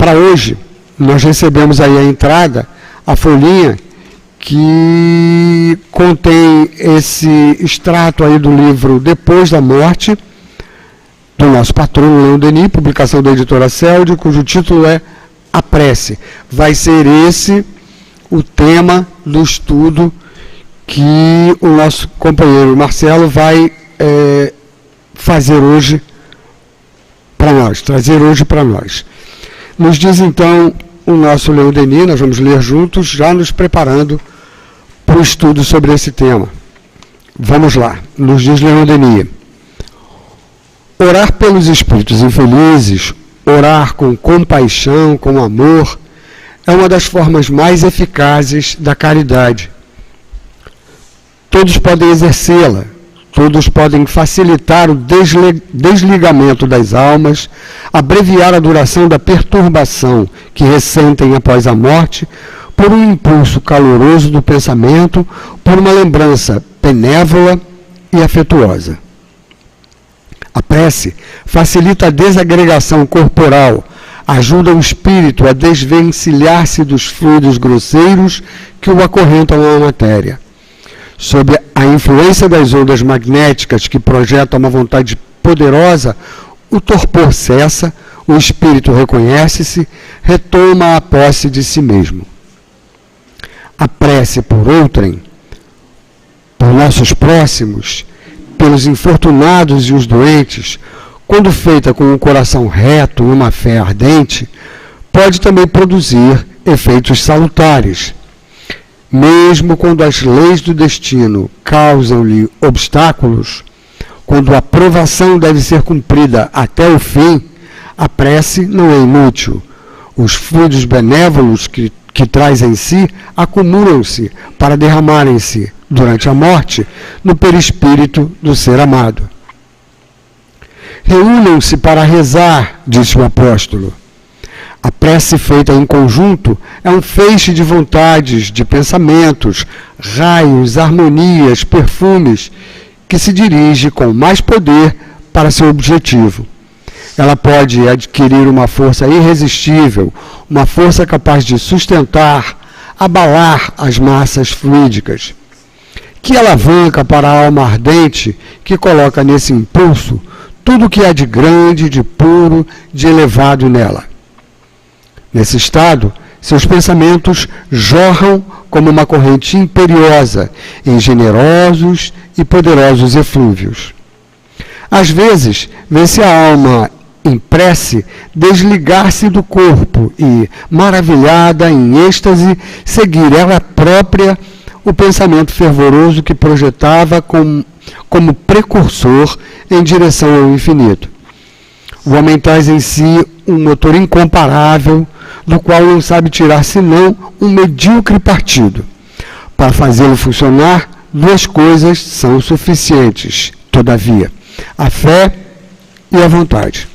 Para hoje, nós recebemos aí a entrada, a folhinha, que contém esse extrato aí do livro Depois da Morte, do nosso patrono Leon Denis, publicação da editora Celde, cujo título é A Prece. Vai ser esse o tema do estudo que o nosso companheiro Marcelo vai fazer hoje para nós, trazer hoje para nós. Nos diz então o nosso Leon Denis, nós vamos ler juntos, já nos preparando para o estudo sobre esse tema. Vamos lá, nos diz Leon Denis. Orar pelos espíritos infelizes, orar com compaixão, com amor, é uma das formas mais eficazes da caridade. Todos podem exercê-la, todos podem facilitar o desligamento das almas, abreviar a duração da perturbação que ressentem após a morte, por um impulso caloroso do pensamento, por uma lembrança benévola e afetuosa. A prece facilita a desagregação corporal, ajuda o espírito a desvencilhar-se dos fluidos grosseiros que o acorrentam à matéria. Sob a influência das ondas magnéticas que projetam uma vontade poderosa, o torpor cessa, o espírito reconhece-se, retoma a posse de si mesmo. A prece por outrem, por nossos próximos, pelos infortunados e os doentes, quando feita com um coração reto e uma fé ardente, pode também produzir efeitos salutares. Mesmo quando as leis do destino causam-lhe obstáculos, quando a provação deve ser cumprida até o fim, a prece não é inútil. Os fluidos benévolos que traz em si acumulam-se para derramarem-se, durante a morte, no perispírito do ser amado. Reúnam-se para rezar, disse o apóstolo. A prece feita em conjunto é um feixe de vontades, de pensamentos, raios, harmonias, perfumes, que se dirige com mais poder para seu objetivo. Ela pode adquirir uma força irresistível, uma força capaz de sustentar, abalar as massas fluídicas. Que alavanca para a alma ardente que coloca nesse impulso tudo o que há de grande, de puro, de elevado nela. Nesse estado, seus pensamentos jorram como uma corrente imperiosa em generosos e poderosos eflúvios. Às vezes, vê-se a alma em prece desligar-se do corpo e, maravilhada, em êxtase, seguir ela própria o pensamento fervoroso que projetava como precursor em direção ao infinito. O homem traz em si um motor incomparável, do qual não sabe tirar senão um medíocre partido. Para fazê-lo funcionar, duas coisas são suficientes, todavia: a fé e a vontade.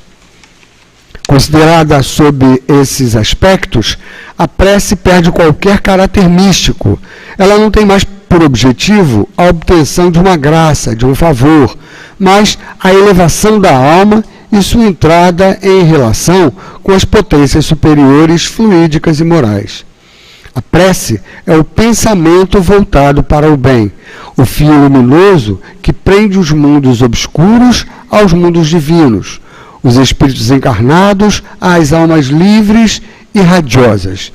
Considerada sob esses aspectos, a prece perde qualquer caráter místico. Ela não tem mais por objetivo a obtenção de uma graça, de um favor, mas a elevação da alma e sua entrada em relação com as potências superiores, fluídicas e morais. A prece é o pensamento voltado para o bem, o fio luminoso que prende os mundos obscuros aos mundos divinos, os espíritos encarnados às almas livres e radiosas.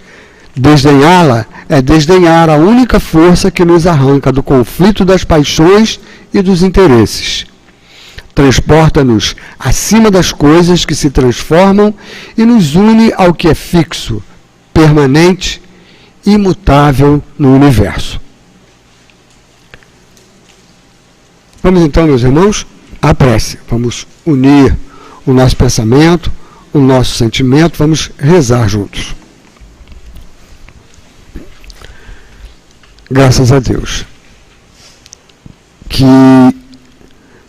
Desdenhá-la é desdenhar a única força que nos arranca do conflito das paixões e dos interesses. Transporta-nos acima das coisas que se transformam e nos une ao que é fixo, permanente, imutável no universo. Vamos então, meus irmãos, à prece. Vamos unir o nosso pensamento, o nosso sentimento, vamos rezar juntos. Graças a Deus. Que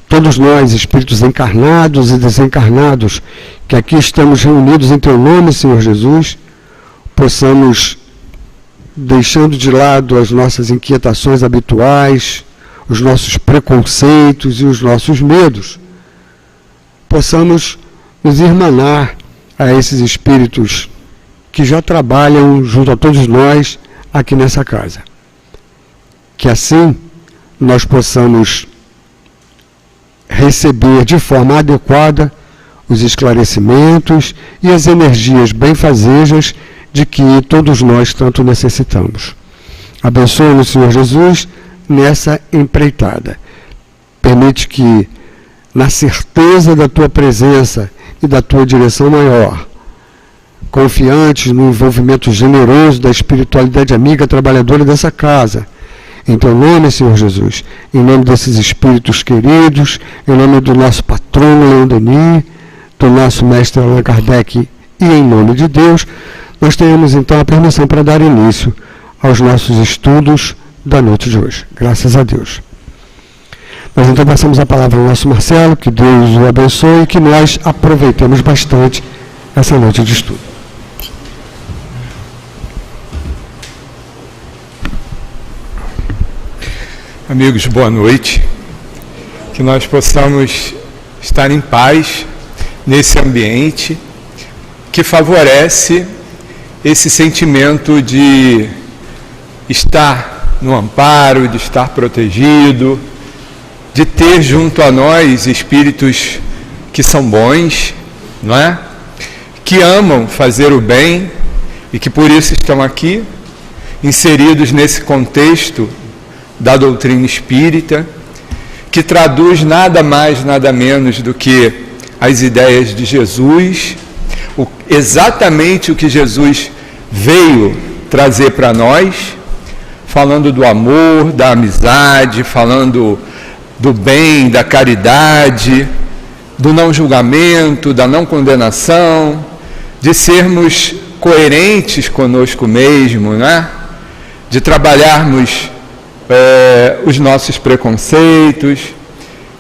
todos nós, espíritos encarnados e desencarnados, que aqui estamos reunidos em Teu nome, Senhor Jesus, possamos, deixando de lado as nossas inquietações habituais, os nossos preconceitos e os nossos medos, possamos nos irmanar a esses espíritos que já trabalham junto a todos nós aqui nessa casa. Que assim nós possamos receber de forma adequada os esclarecimentos e as energias benfazejas de que todos nós tanto necessitamos. Abençoa-nos, Senhor Jesus, nessa empreitada. Permite que, na certeza da Tua presença e da Tua direção maior, confiantes no envolvimento generoso da espiritualidade amiga trabalhadora dessa casa, em Teu nome, Senhor Jesus, em nome desses espíritos queridos, em nome do nosso patrono Leon Denis, do nosso mestre Allan Kardec e em nome de Deus, nós tenhamos então a permissão para dar início aos nossos estudos da noite de hoje. Graças a Deus. Nós então passamos a palavra ao nosso Marcelo, que Deus o abençoe e que nós aproveitemos bastante essa noite de estudo. Amigos, boa noite. Que nós possamos estar em paz nesse ambiente que favorece esse sentimento de estar no amparo, de estar protegido, de ter junto a nós espíritos que são bons, não é? Que amam fazer o bem e que por isso estão aqui, inseridos nesse contexto da doutrina espírita, que traduz nada mais, nada menos do que as ideias de Jesus, exatamente o que Jesus veio trazer para nós, falando do amor, da amizade, falando do bem, da caridade, do não julgamento, da não condenação, de sermos coerentes conosco mesmo, né? De trabalharmos os nossos preconceitos,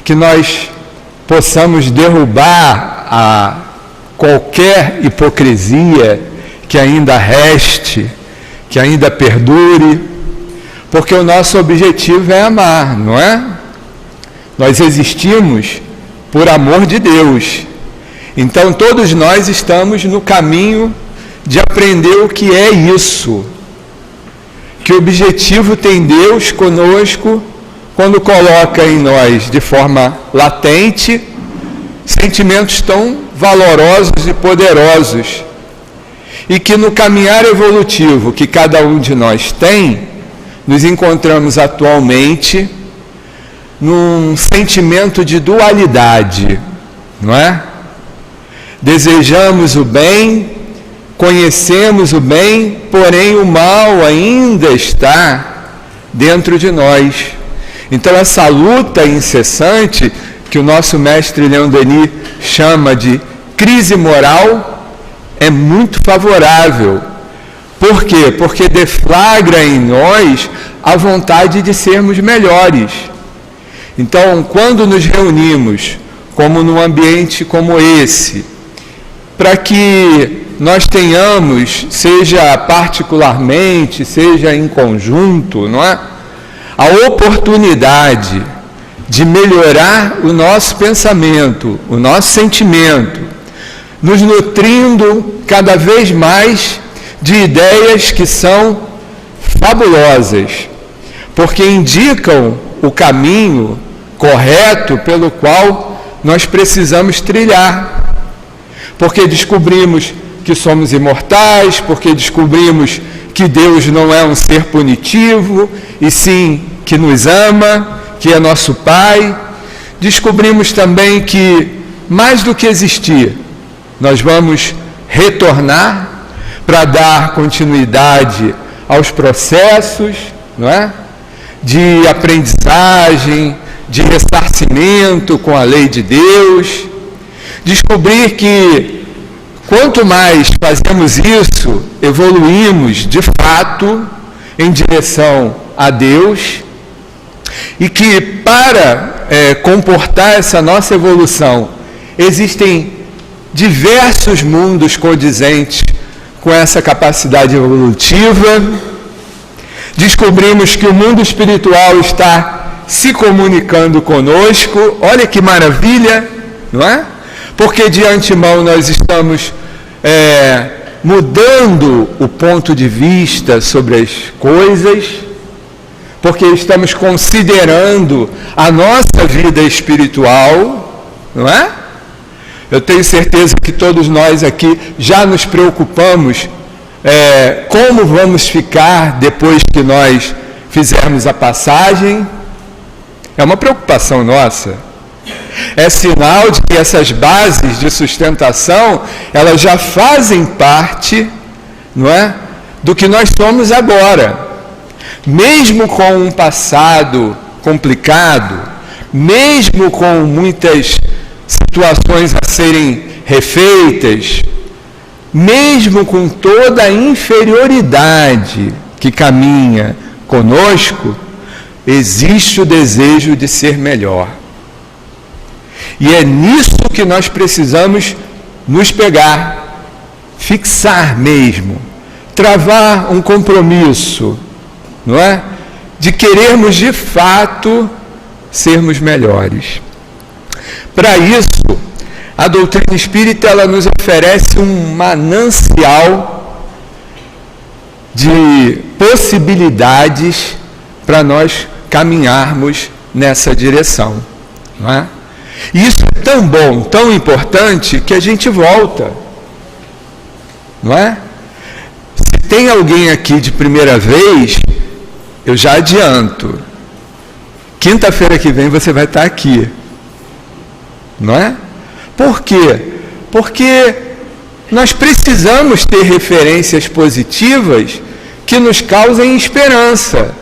que nós possamos derrubar qualquer hipocrisia que ainda reste, que ainda perdure, porque o nosso objetivo é amar, não é? Nós existimos por amor de Deus. Então todos nós estamos no caminho de aprender o que é isso. Que objetivo tem Deus conosco quando coloca em nós de forma latente sentimentos tão valorosos e poderosos, e que no caminhar evolutivo que cada um de nós tem, nos encontramos atualmente num sentimento de dualidade, não é? Desejamos o bem, conhecemos o bem, porém o mal ainda está dentro de nós. Então essa luta incessante, que o nosso mestre Leon Denis chama de crise moral, é muito favorável. Por quê? Porque deflagra em nós a vontade de sermos melhores. Então, quando nos reunimos, como num ambiente como esse, para que nós tenhamos, seja particularmente, seja em conjunto, não é? A oportunidade de melhorar o nosso pensamento, o nosso sentimento, nos nutrindo cada vez mais de ideias que são fabulosas, porque indicam o caminho correto pelo qual nós precisamos trilhar, porque descobrimos que somos imortais, porque descobrimos que Deus não é um ser punitivo, e sim que nos ama, que é nosso Pai. Descobrimos também que, mais do que existir, nós vamos retornar para dar continuidade aos processos, não é? De aprendizagem, de ressarcimento com a lei de Deus. Descobrir que quanto mais fazemos isso, evoluímos de fato em direção a Deus, e que para comportar essa nossa evolução existem diversos mundos condizentes com essa capacidade evolutiva. Descobrimos que o mundo espiritual está se comunicando conosco. Olha que maravilha, não é? Porque de antemão nós estamos mudando o ponto de vista sobre as coisas, porque estamos considerando a nossa vida espiritual, não é? Eu tenho certeza que todos nós aqui já nos preocupamos como vamos ficar depois que nós fizermos a passagem. É uma preocupação nossa. É sinal de que essas bases de sustentação, elas já fazem parte, não é, do que nós somos agora. Mesmo com um passado complicado, mesmo com muitas situações a serem refeitas, mesmo com toda a inferioridade que caminha conosco, existe o desejo de ser melhor. E é nisso que nós precisamos nos pegar, fixar mesmo, travar um compromisso, não é? De querermos de fato sermos melhores. Para isso, a doutrina espírita ela nos oferece um manancial de possibilidades para nós caminharmos nessa direção, não é? E isso é tão bom, tão importante, que a gente volta, não é? Se tem alguém aqui de primeira vez, eu já adianto, quinta-feira que vem você vai estar aqui, não é? Por quê? Porque nós precisamos ter referências positivas que nos causem esperança,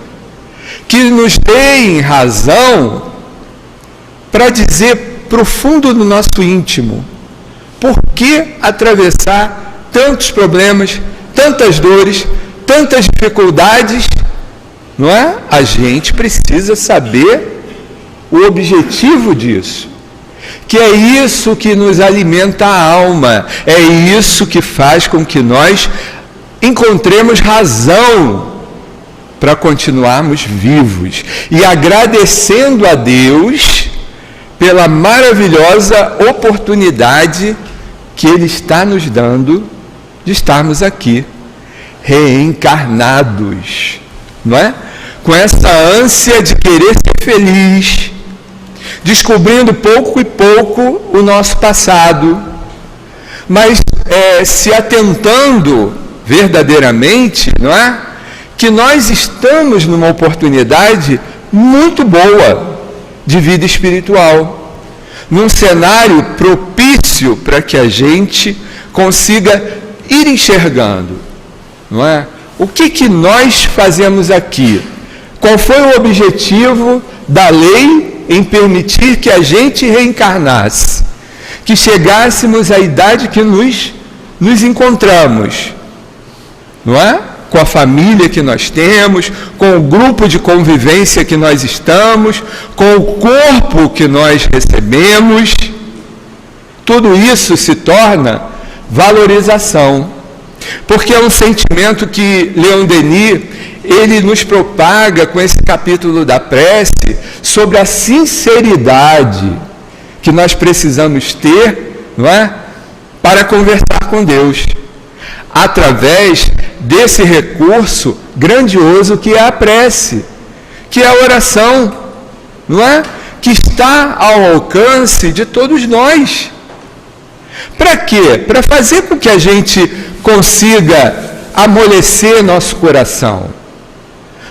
que nos deem razão para dizer para o fundo do nosso íntimo, por que atravessar tantos problemas, tantas dores, tantas dificuldades, não é? A gente precisa saber o objetivo disso, que é isso que nos alimenta a alma, é isso que faz com que nós encontremos razão para continuarmos vivos e agradecendo a Deus pela maravilhosa oportunidade que Ele está nos dando de estarmos aqui, reencarnados, não é? Com essa ânsia de querer ser feliz, descobrindo pouco e pouco o nosso passado, mas se atentando verdadeiramente, não é? Que nós estamos numa oportunidade muito boa de vida espiritual, num cenário propício para que a gente consiga ir enxergando, não é? O que nós fazemos aqui? Qual foi o objetivo da lei em permitir que a gente reencarnasse? Que chegássemos à idade que nos encontramos, não é? Com a família que nós temos, com o grupo de convivência que nós estamos, com o corpo que nós recebemos, tudo isso se torna valorização, porque é um sentimento que Leon Denis, ele nos propaga com esse capítulo da prece, sobre a sinceridade que nós precisamos ter, não é? Para conversar com Deus, através desse recurso grandioso que é a prece, que é a oração, não é? Que está ao alcance de todos nós. Para quê? Para fazer com que a gente consiga amolecer nosso coração,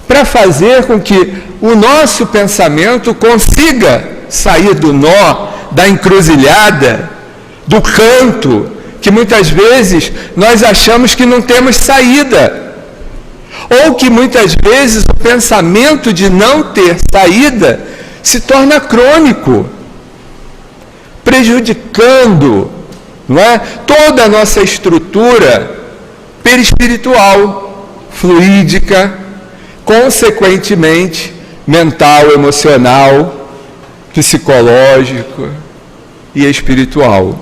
para fazer com que o nosso pensamento consiga sair do nó, da encruzilhada, do canto, que muitas vezes nós achamos que não temos saída, ou que muitas vezes o pensamento de não ter saída se torna crônico, prejudicando, não é? Toda a nossa estrutura perispiritual, fluídica, consequentemente mental, emocional, psicológico e espiritual.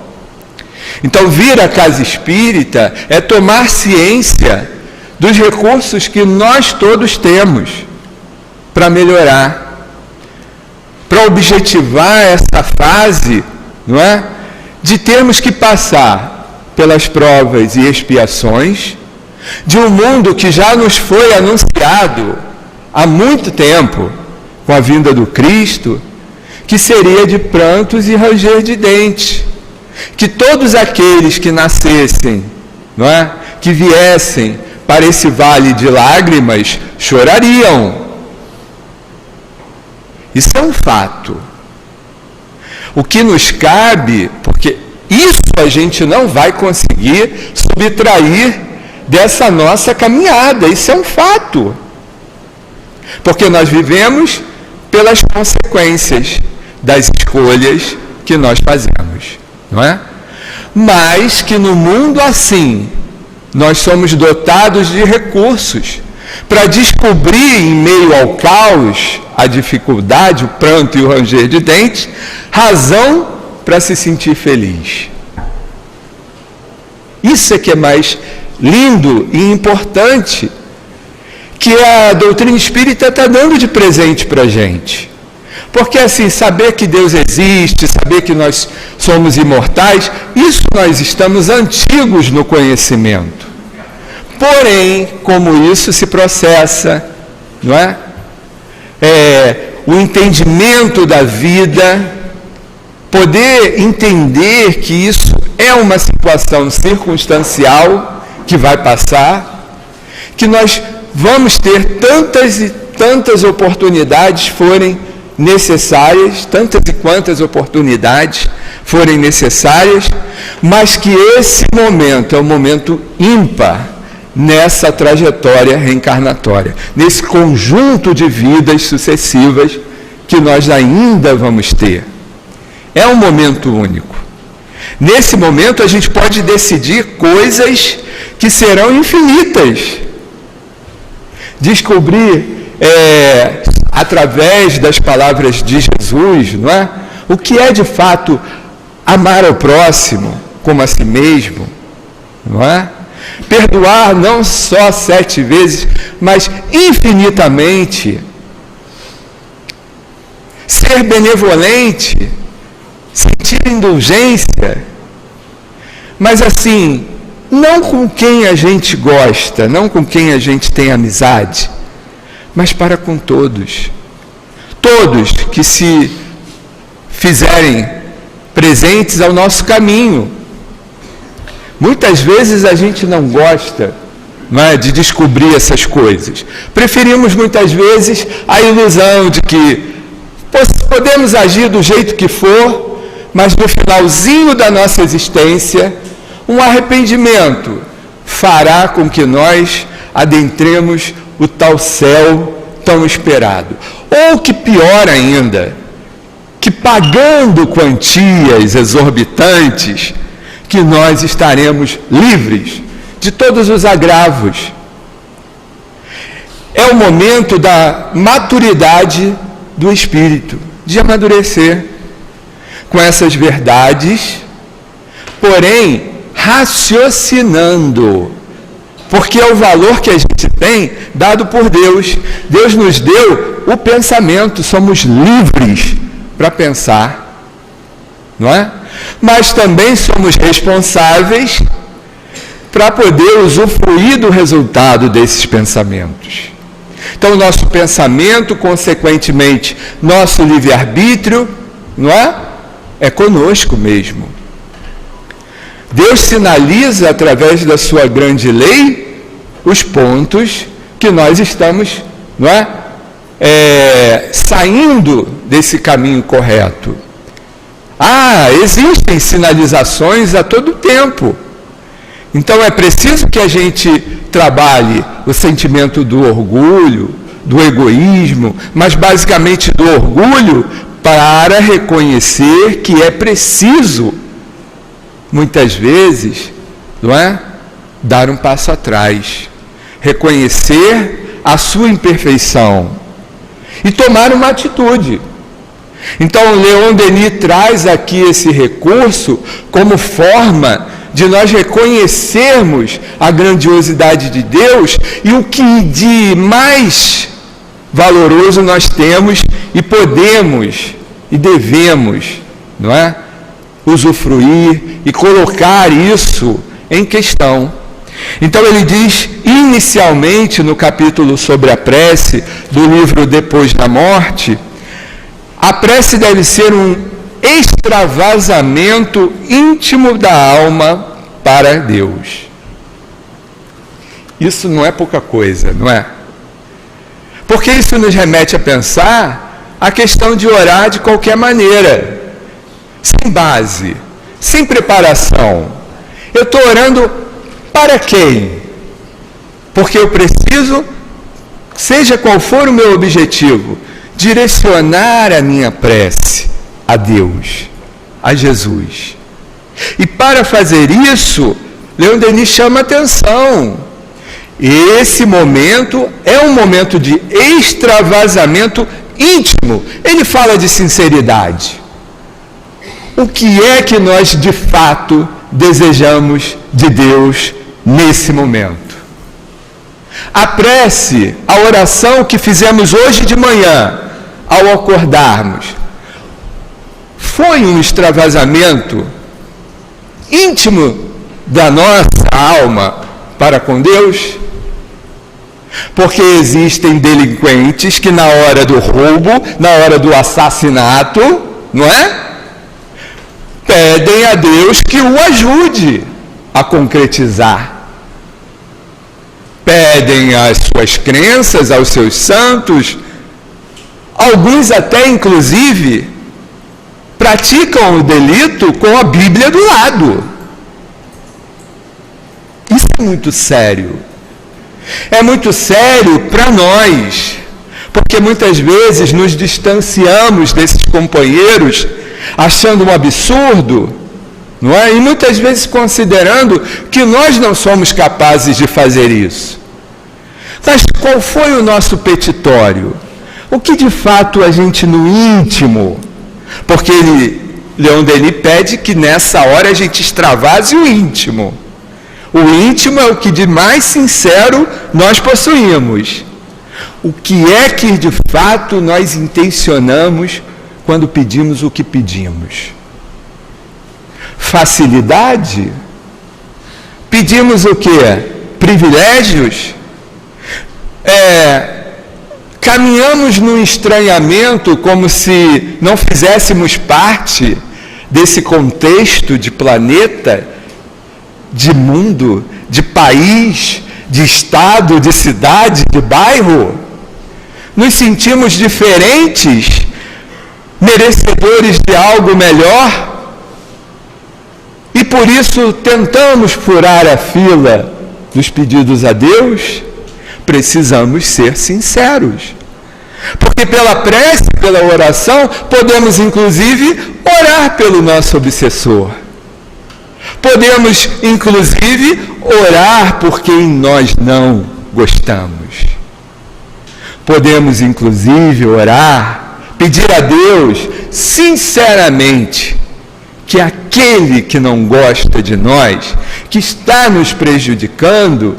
Então, vir à casa espírita é tomar ciência dos recursos que nós todos temos para melhorar, para objetivar essa fase, não é? De termos que passar pelas provas e expiações, de um mundo que já nos foi anunciado há muito tempo, com a vinda do Cristo, que seria de prantos e ranger de dentes, que todos aqueles que nascessem, não é? Que viessem para esse vale de lágrimas, chorariam. Isso é um fato. O que nos cabe, porque isso a gente não vai conseguir subtrair dessa nossa caminhada, isso é um fato. Porque nós vivemos pelas consequências das escolhas que nós fazemos, não é? Mas que no mundo assim, nós somos dotados de recursos para descobrir em meio ao caos, a dificuldade, o pranto e o ranger de dentes, razão para se sentir feliz. Isso é que é mais lindo e importante que a doutrina espírita está dando de presente para a gente. Porque assim, saber que Deus existe, saber que nós somos imortais, isso nós estamos antigos no conhecimento. Porém, como isso se processa, não é? O entendimento da vida, poder entender que isso é uma situação circunstancial que vai passar, que nós vamos ter tantas e tantas oportunidades forem necessárias, tantas e quantas oportunidades forem necessárias, mas que esse momento é um momento ímpar nessa trajetória reencarnatória, nesse conjunto de vidas sucessivas que nós ainda vamos ter. É um momento único. Nesse momento a gente pode decidir coisas que serão infinitas. Descobrir através das palavras de Jesus, não é? O que é de fato amar ao próximo como a si mesmo, não é? Perdoar não só 7 vezes, mas infinitamente. Ser benevolente, sentir indulgência, mas assim, não com quem a gente gosta, não com quem a gente tem amizade, mas para com todos. Todos que se fizerem presentes ao nosso caminho. Muitas vezes a gente não gosta, não é, de descobrir essas coisas. Preferimos muitas vezes a ilusão de que podemos agir do jeito que for, mas no finalzinho da nossa existência, um arrependimento fará com que nós adentremos o tal céu tão esperado. Ou que pior ainda, que pagando quantias exorbitantes, que nós estaremos livres de todos os agravos. É o momento da maturidade do espírito, de amadurecer com essas verdades, porém raciocinando, porque é o valor que a gente tem dado por Deus. Deus nos deu o pensamento, somos livres para pensar, não é? Mas também somos responsáveis para poder usufruir do resultado desses pensamentos. Então, nosso pensamento, consequentemente, nosso livre-arbítrio, não é? É conosco mesmo. Deus sinaliza, através da sua grande lei, os pontos que nós estamos, não é? Saindo desse caminho correto. Existem sinalizações a todo tempo. Então é preciso que a gente trabalhe o sentimento do orgulho, do egoísmo, mas basicamente do orgulho, para reconhecer que é preciso, muitas vezes, não é? Dar um passo atrás, reconhecer a sua imperfeição e tomar uma atitude. Então, Leon Denis traz aqui esse recurso como forma de nós reconhecermos a grandiosidade de Deus e o que de mais valoroso nós temos e podemos e devemos, não é? usufruir e colocar isso em questão. Então ele diz, inicialmente no capítulo sobre a prece do livro Depois da Morte, a prece deve ser um extravasamento íntimo da alma para Deus. Isso não é pouca coisa, não é? Porque isso nos remete a pensar a questão de orar de qualquer maneira, sem base, sem preparação. Eu estou orando para quem? Porque eu preciso, seja qual for o meu objetivo, direcionar a minha prece a Deus, a Jesus. E para fazer isso, Leon Denis chama atenção. Esse momento é um momento de extravasamento íntimo. Ele fala de sinceridade. O que é que nós de fato desejamos de Deus nesse momento? A prece, a oração que fizemos hoje de manhã, ao acordarmos, foi um extravasamento íntimo da nossa alma para com Deus? Porque existem delinquentes que na hora do roubo, na hora do assassinato, não é? Pedem a Deus que o ajude a concretizar. Pedem às suas crenças, aos seus santos, alguns até inclusive praticam o delito com a Bíblia do lado. Isso é muito sério. É muito sério para nós, porque muitas vezes nos distanciamos desses companheiros achando um absurdo, não é? E muitas vezes considerando que nós não somos capazes de fazer isso. Mas qual foi o nosso petitório? O que de fato a gente no íntimo, porque Leon Denis pede que nessa hora a gente extravase o íntimo. O íntimo é o que de mais sincero nós possuímos. O que é que de fato nós intencionamos quando pedimos o que pedimos? Facilidade? Pedimos o quê? Privilégios? Caminhamos num estranhamento como se não fizéssemos parte desse contexto de planeta, de mundo, de país, de estado, de cidade, de bairro? Nos sentimos diferentes, merecedores de algo melhor? E por isso tentamos furar a fila dos pedidos a Deus? Precisamos ser sinceros. Porque pela prece, pela oração, podemos inclusive orar pelo nosso obsessor. Podemos, inclusive, orar por quem nós não gostamos. Podemos, inclusive, orar, pedir a Deus, sinceramente, que aquele que não gosta de nós, que está nos prejudicando,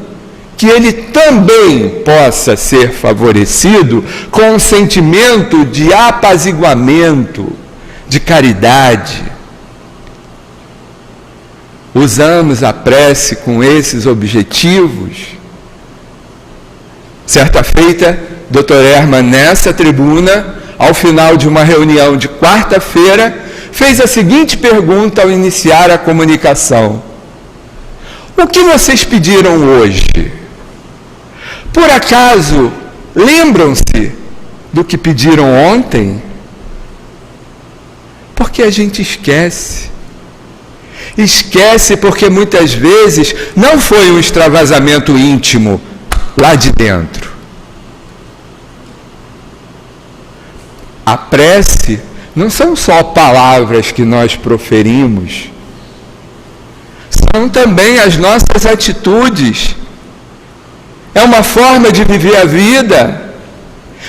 que ele também possa ser favorecido com um sentimento de apaziguamento, de caridade. Usamos a prece com esses objetivos. Certa feita, Dr. Herman, nessa tribuna, ao final de uma reunião de quarta-feira, fez a seguinte pergunta ao iniciar a comunicação: o que vocês pediram hoje? Por acaso, lembram-se do que pediram ontem? Porque a gente esquece. Esquece porque muitas vezes não foi um extravasamento íntimo lá de dentro. A prece não são só palavras que nós proferimos, são também as nossas atitudes. É uma forma de viver a vida.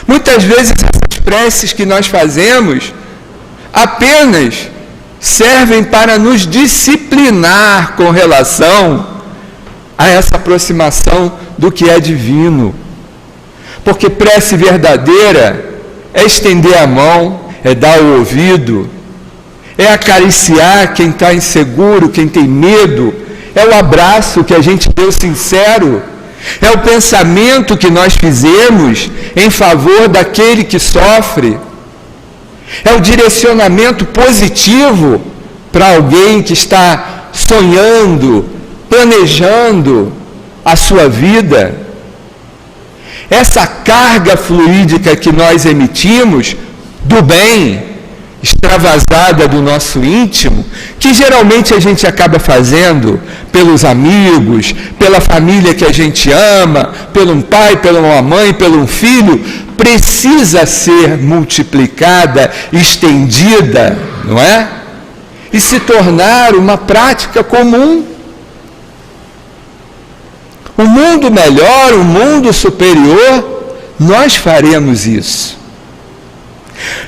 Muitas vezes as preces que nós fazemos apenas servem para nos disciplinar com relação a essa aproximação do que é divino. Porque prece verdadeira é estender a mão, é dar o ouvido, é acariciar quem está inseguro, quem tem medo, é o abraço que a gente deu sincero, é o pensamento que nós fizemos em favor daquele que sofre, é o direcionamento positivo para alguém que está sonhando, planejando a sua vida. Essa carga fluídica que nós emitimos do bem, extravasada do nosso íntimo, que geralmente a gente acaba fazendo pelos amigos, pela família que a gente ama, pelo pai, pela uma mãe, pelo um filho, precisa ser multiplicada, estendida, não é? E se tornar uma prática comum. Um mundo melhor, um mundo superior, nós faremos isso.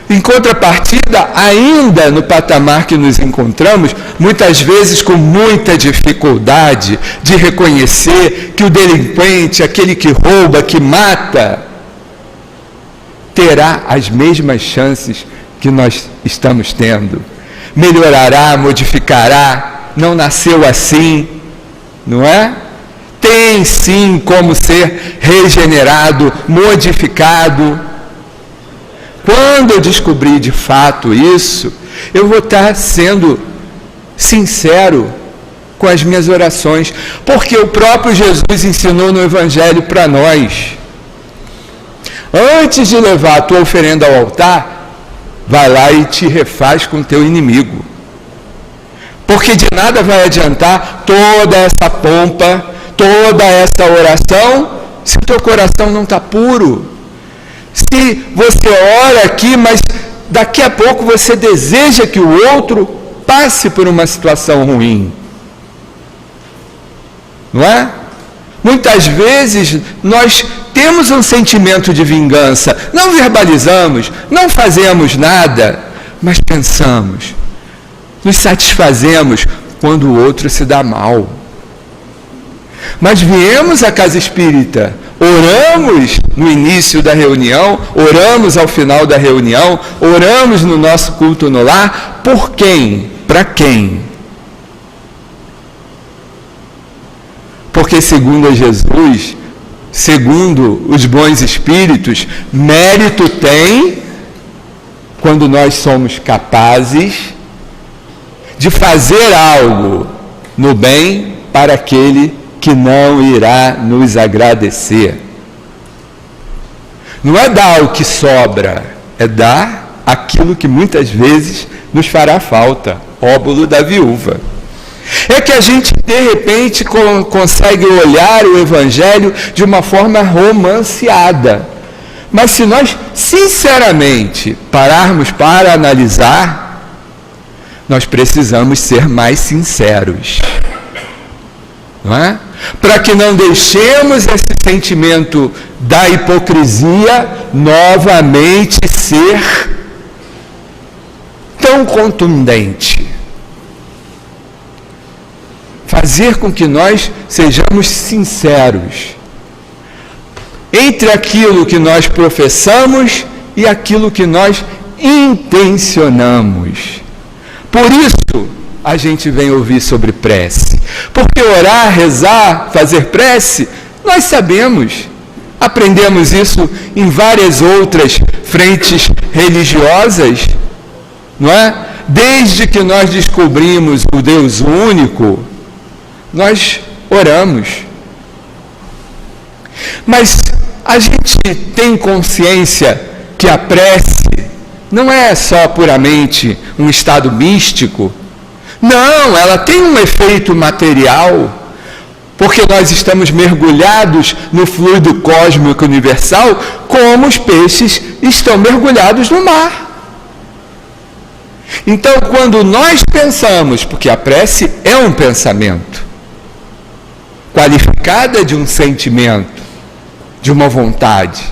Em contrapartida, ainda no patamar que nos encontramos, muitas vezes com muita dificuldade de reconhecer que o delinquente, aquele que rouba, que mata, terá as mesmas chances que nós estamos tendo. Melhorará, modificará, não nasceu assim, não é? Tem sim como ser regenerado, modificado. Quando eu descobrir de fato isso, eu vou estar sendo sincero com as minhas orações, porque o próprio Jesus ensinou no Evangelho para nós. Antes de levar a tua oferenda ao altar, vai lá e te refaz com o teu inimigo. Porque de nada vai adiantar toda essa pompa, toda essa oração, se o teu coração não está puro. Se você ora aqui, mas daqui a pouco você deseja que o outro passe por uma situação ruim. Não é? Muitas vezes nós temos um sentimento de vingança, não verbalizamos, não fazemos nada, mas pensamos, nos satisfazemos quando o outro se dá mal. Mas viemos à casa espírita, oramos no início da reunião, oramos ao final da reunião, oramos no nosso culto no lar, por quem? Para quem? Porque segundo Jesus, segundo os bons espíritos, mérito tem quando nós somos capazes de fazer algo no bem para aquele que não irá nos agradecer. Não é dar o que sobra, é dar aquilo que muitas vezes nos fará falta, óbolo da viúva. É que a gente, de repente, consegue olhar o Evangelho de uma forma romanceada. Mas se nós, sinceramente, pararmos para analisar, nós precisamos ser mais sinceros. Não é? Para que não deixemos esse sentimento da hipocrisia novamente ser tão contundente. Fazer com que nós sejamos sinceros entre aquilo que nós professamos e aquilo que nós intencionamos. Por isso, a gente vem ouvir sobre prece. Porque orar, rezar, fazer prece, nós sabemos. Aprendemos isso em várias outras frentes religiosas, não é? Desde que nós descobrimos o Deus único, nós oramos. Mas a gente tem consciência que a prece não é só puramente um estado místico. Não, ela tem um efeito material, porque nós estamos mergulhados no fluido cósmico universal, como os peixes estão mergulhados no mar. Então, quando nós pensamos, porque a prece é um pensamento, qualificada de um sentimento, de uma vontade.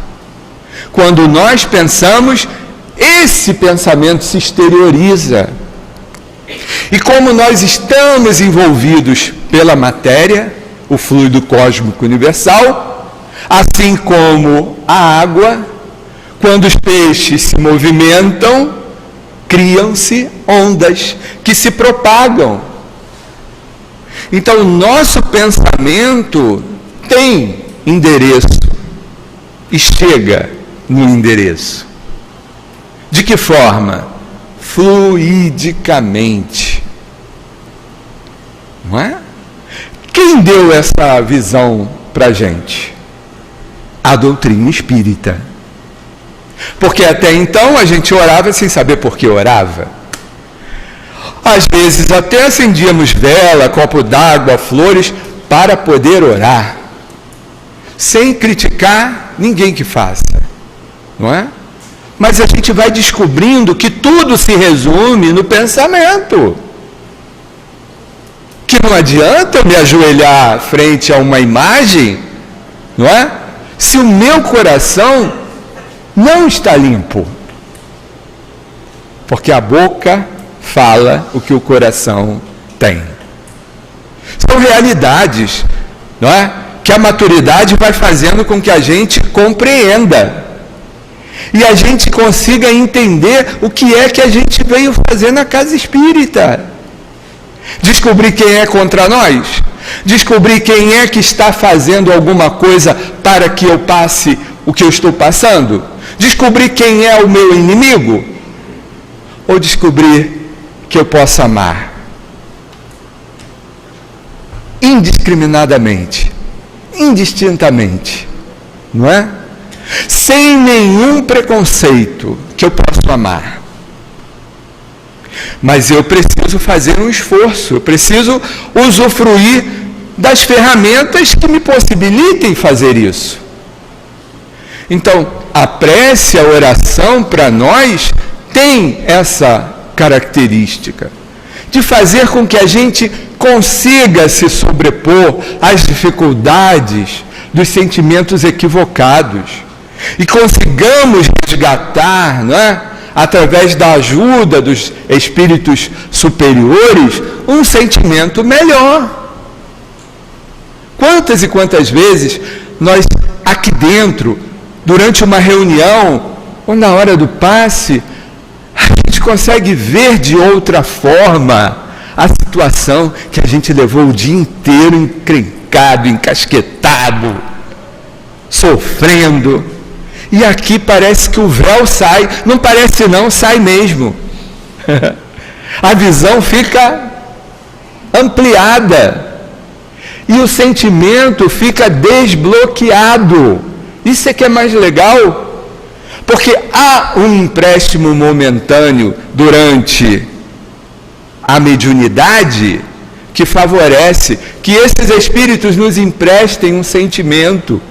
Quando nós pensamos, esse pensamento se exterioriza. E como nós estamos envolvidos pela matéria, o fluido cósmico universal, assim como a água, quando os peixes se movimentam, criam-se ondas que se propagam. Então, o nosso pensamento tem endereço e chega no endereço. De que forma? Fluidicamente. Não é? Quem deu essa visão para a gente? A doutrina espírita. Porque até então a gente orava sem saber por que orava. Às vezes até acendíamos vela, copo d'água, flores, para poder orar. Sem criticar ninguém que faça. Não é? Mas a gente vai descobrindo que tudo se resume no pensamento. Que não adianta eu me ajoelhar frente a uma imagem, não é? Se o meu coração não está limpo. Porque a boca fala o que o coração tem. São realidades, não é? Que a maturidade vai fazendo com que a gente compreenda. E a gente consiga entender o que é que a gente veio fazer na casa espírita. Descobrir quem é contra nós. Descobrir quem é que está fazendo alguma coisa para que eu passe o que eu estou passando. Descobrir quem é o meu inimigo. Ou descobrir que eu posso amar. Indiscriminadamente. Indistintamente. Não é? Sem nenhum preconceito, que eu posso amar. Mas eu preciso fazer um esforço, eu preciso usufruir das ferramentas que me possibilitem fazer isso. Então, a prece, a oração para nós tem essa característica de fazer com que a gente consiga se sobrepor às dificuldades dos sentimentos equivocados. E consigamos resgatar, não é? Através da ajuda dos espíritos superiores, um sentimento melhor. Quantas e quantas vezes nós, aqui dentro, durante uma reunião, ou na hora do passe, a gente consegue ver de outra forma a situação que a gente levou o dia inteiro encrencado, encasquetado, sofrendo. E aqui parece que o véu sai. Não parece não, sai mesmo. A visão fica ampliada. E o sentimento fica desbloqueado. Isso é que é mais legal. Porque há um empréstimo momentâneo durante a mediunidade que favorece que esses espíritos nos emprestem um sentimento.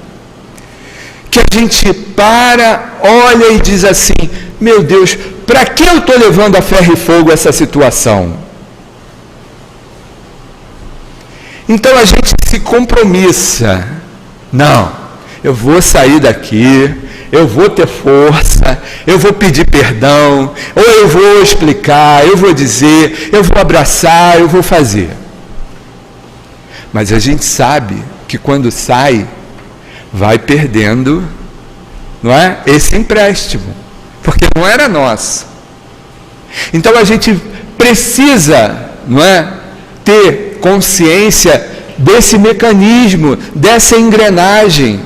Que a gente para, olha e diz assim, meu Deus, para que eu estou levando a ferro e fogo essa situação? Então a gente se compromissa. Não, eu vou sair daqui, eu vou ter força, eu vou pedir perdão, ou eu vou explicar, eu vou dizer, eu vou abraçar, eu vou fazer. Mas a gente sabe que quando sai, vai perdendo, não é? Esse empréstimo, porque não era nosso. Então a gente precisa, não é? Ter consciência desse mecanismo, dessa engrenagem.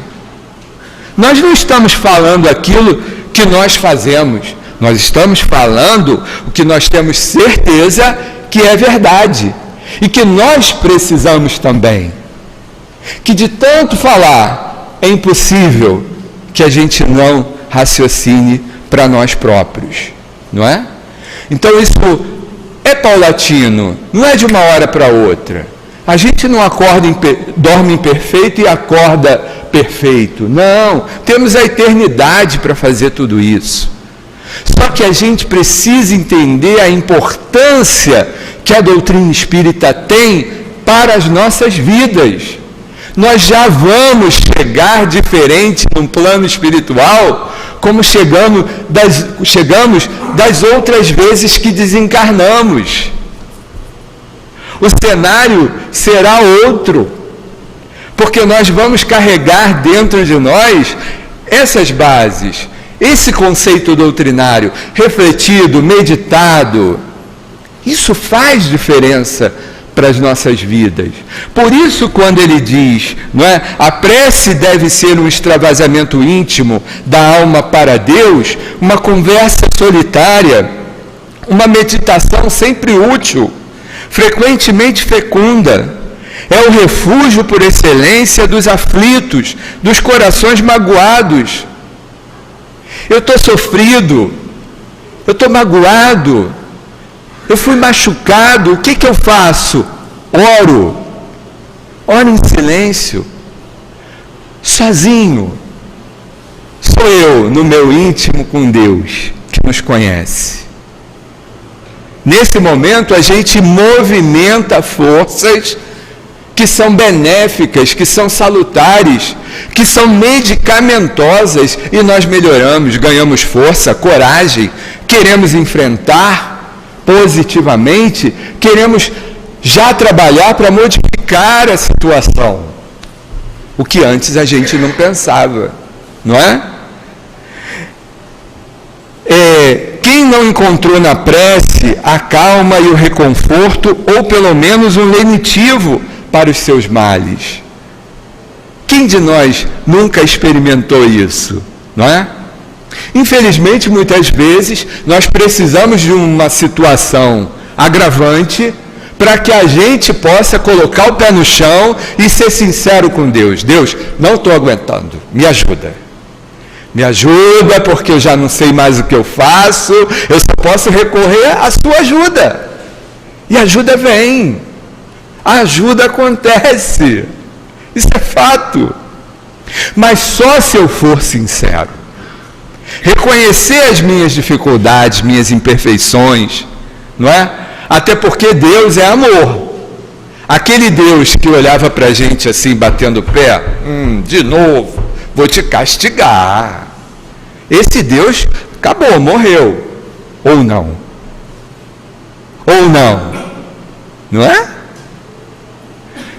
Nós não estamos falando aquilo que nós fazemos, nós estamos falando o que nós temos certeza que é verdade e que nós precisamos também. Que de tanto falar, é impossível que a gente não raciocine para nós próprios, não é? Então isso é paulatino, não é de uma hora para outra. A gente não acorda, dorme imperfeito e acorda perfeito. Não, temos a eternidade para fazer tudo isso. Só que a gente precisa entender a importância que a doutrina espírita tem para as nossas vidas. Nós já vamos chegar diferente num plano espiritual, como chegamos das outras vezes que desencarnamos. O cenário será outro, porque nós vamos carregar dentro de nós essas bases, esse conceito doutrinário, refletido, meditado, isso faz diferença para as nossas vidas. Por isso, quando ele diz, não é, a prece deve ser um extravasamento íntimo da alma para Deus, uma conversa solitária, uma meditação sempre útil, frequentemente fecunda, é o refúgio por excelência dos aflitos, dos corações magoados. Eu estou sofrido, eu estou magoado, eu fui machucado, o que eu faço? Oro em silêncio, sozinho. Sou eu no meu íntimo com Deus, que nos conhece. Nesse momento a gente movimenta forças que são benéficas, que são salutares, que são medicamentosas, e nós melhoramos, ganhamos força, coragem, queremos enfrentar positivamente, queremos já trabalhar para modificar a situação, o que antes a gente não pensava, não é? Quem não encontrou na prece a calma e o reconforto, ou pelo menos um lenitivo para os seus males? Quem de nós nunca experimentou isso, não é? Infelizmente, muitas vezes, nós precisamos de uma situação agravante para que a gente possa colocar o pé no chão e ser sincero com Deus. Deus, não estou aguentando, me ajuda. Me ajuda, porque eu já não sei mais o que eu faço, eu só posso recorrer à sua ajuda. E a ajuda vem, a ajuda acontece, isso é fato. Mas só se eu for sincero, reconhecer as minhas dificuldades, minhas imperfeições, não é? Até porque Deus é amor. Aquele Deus que olhava para a gente assim, batendo o pé, de novo, vou te castigar. Esse Deus acabou, morreu. Ou não? Ou não? Não é?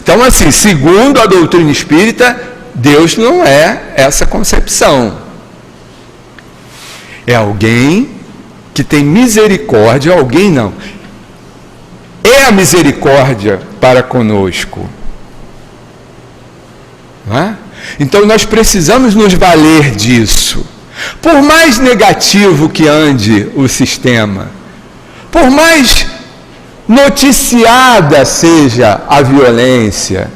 Então, assim, segundo a doutrina espírita, Deus não é essa concepção. É alguém que tem misericórdia, alguém não. É a misericórdia para conosco. Não é? Então nós precisamos nos valer disso. Por mais negativo que ande o sistema, por mais noticiada seja a violência,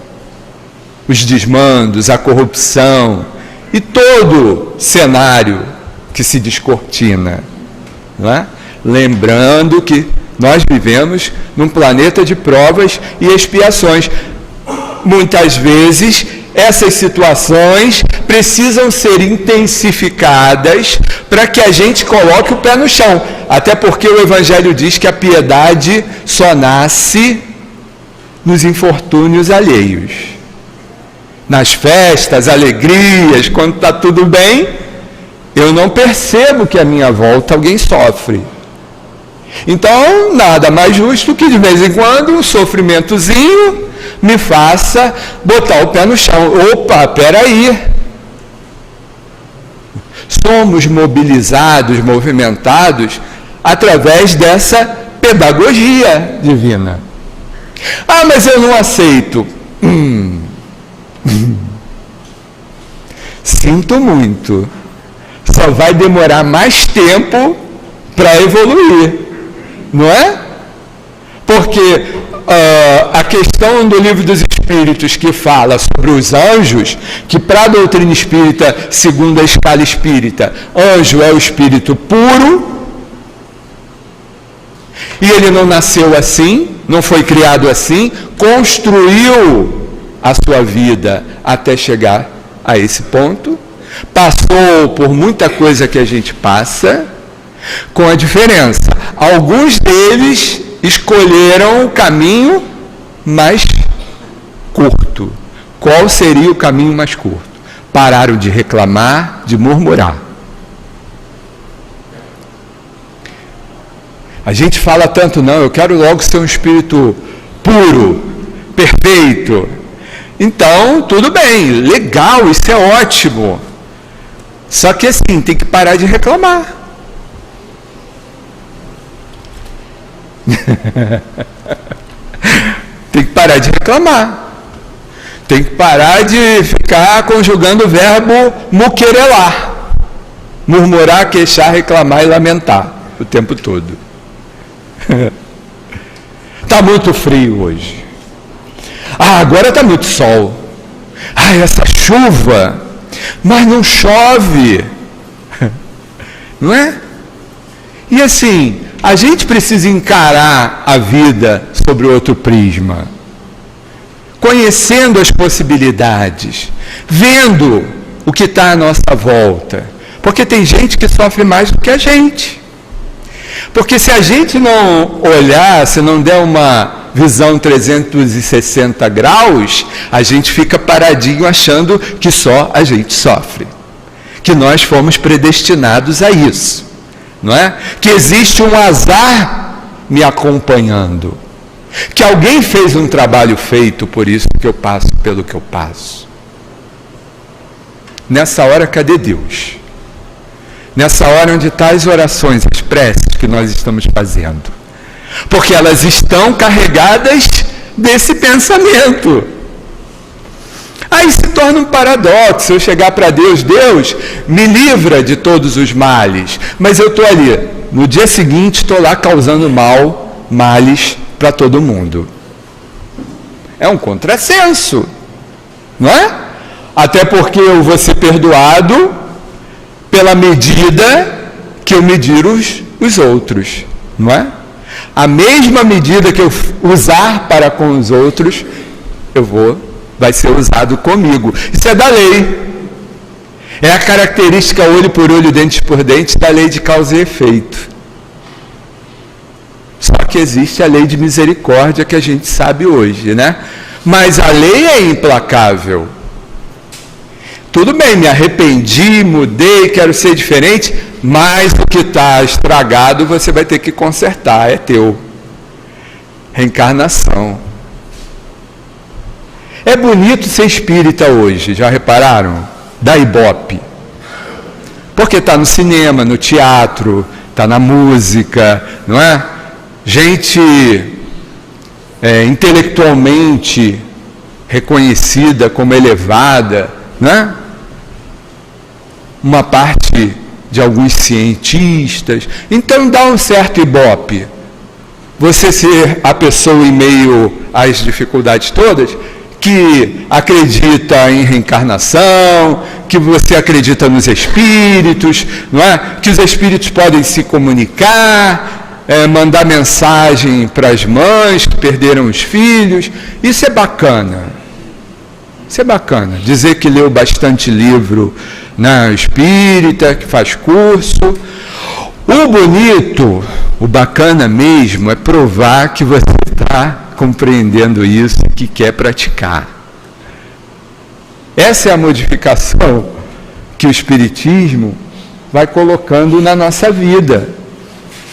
os desmandos, a corrupção e todo cenário que se descortina, não é? Lembrando que nós vivemos num planeta de provas e expiações. Muitas vezes essas situações precisam ser intensificadas para que a gente coloque o pé no chão. Até porque o Evangelho diz que a piedade só nasce nos infortúnios alheios. Nas festas, alegrias, quando está tudo bem, eu não percebo que à minha volta alguém sofre. Então, nada mais justo que de vez em quando um sofrimentozinho me faça botar o pé no chão. Opa, peraí. Somos mobilizados, movimentados através dessa pedagogia divina. Ah, mas eu não aceito. Sinto muito. Só vai demorar mais tempo para evoluir. Não é? Porque a questão do Livro dos Espíritos, que fala sobre os anjos, que para a doutrina espírita, segundo a escala espírita, anjo é o espírito puro, e ele não nasceu assim, não foi criado assim, construiu a sua vida até chegar a esse ponto, passou por muita coisa que a gente passa, com a diferença, alguns deles escolheram o caminho mais curto. Qual seria o caminho mais curto? Pararam de reclamar, de murmurar. A gente fala tanto, não, eu quero logo ser um espírito puro, perfeito. Então, tudo bem, legal, isso é ótimo. Só que assim, tem que parar de reclamar. Tem que parar de reclamar. Tem que parar de ficar conjugando o verbo muquerelar. Murmurar, queixar, reclamar e lamentar o tempo todo. Está muito frio hoje. Agora está muito sol. Essa chuva, mas não chove. Não é? E assim, a gente precisa encarar a vida sobre outro prisma, conhecendo as possibilidades, vendo o que está à nossa volta, porque tem gente que sofre mais do que a gente. Porque se a gente não olhar, se não der uma visão 360 graus, a gente fica paradinho achando que só a gente sofre, que nós fomos predestinados a isso, não é? Que existe um azar me acompanhando, que alguém fez um trabalho feito, por isso que eu passo pelo que eu passo. Nessa hora, cadê Deus? Nessa hora onde estão as orações, as preces que nós estamos fazendo? Porque elas estão carregadas desse pensamento. Aí se torna um paradoxo, eu chegar para Deus, Deus, me livra de todos os males, mas eu estou ali, no dia seguinte estou lá causando males para todo mundo. É um contrassenso, não é? Até porque eu vou ser perdoado pela medida que eu medir os outros, não é? A mesma medida que eu usar para com os outros, vai ser usado comigo. Isso é da lei. É a característica olho por olho, dente por dente da lei de causa e efeito. Só que existe a lei de misericórdia que a gente sabe hoje, né? Mas a lei é implacável. Tudo bem, me arrependi, mudei, quero ser diferente, mas o que está estragado você vai ter que consertar, é teu. Reencarnação. É bonito ser espírita hoje, já repararam? Da Ibope. Porque está no cinema, no teatro, está na música, não é? Gente intelectualmente reconhecida como elevada, não é? Uma parte de alguns cientistas. Então dá um certo Ibope. Você ser a pessoa em meio às dificuldades todas, que acredita em reencarnação, que você acredita nos espíritos, não é? Que os espíritos podem se comunicar, mandar mensagem para as mães que perderam os filhos. Isso é bacana. Isso é bacana. Dizer que leu bastante livro espírita, que faz curso. O bonito, o bacana mesmo, é provar que você está compreendendo isso e que quer praticar. Essa é a modificação que o Espiritismo vai colocando na nossa vida,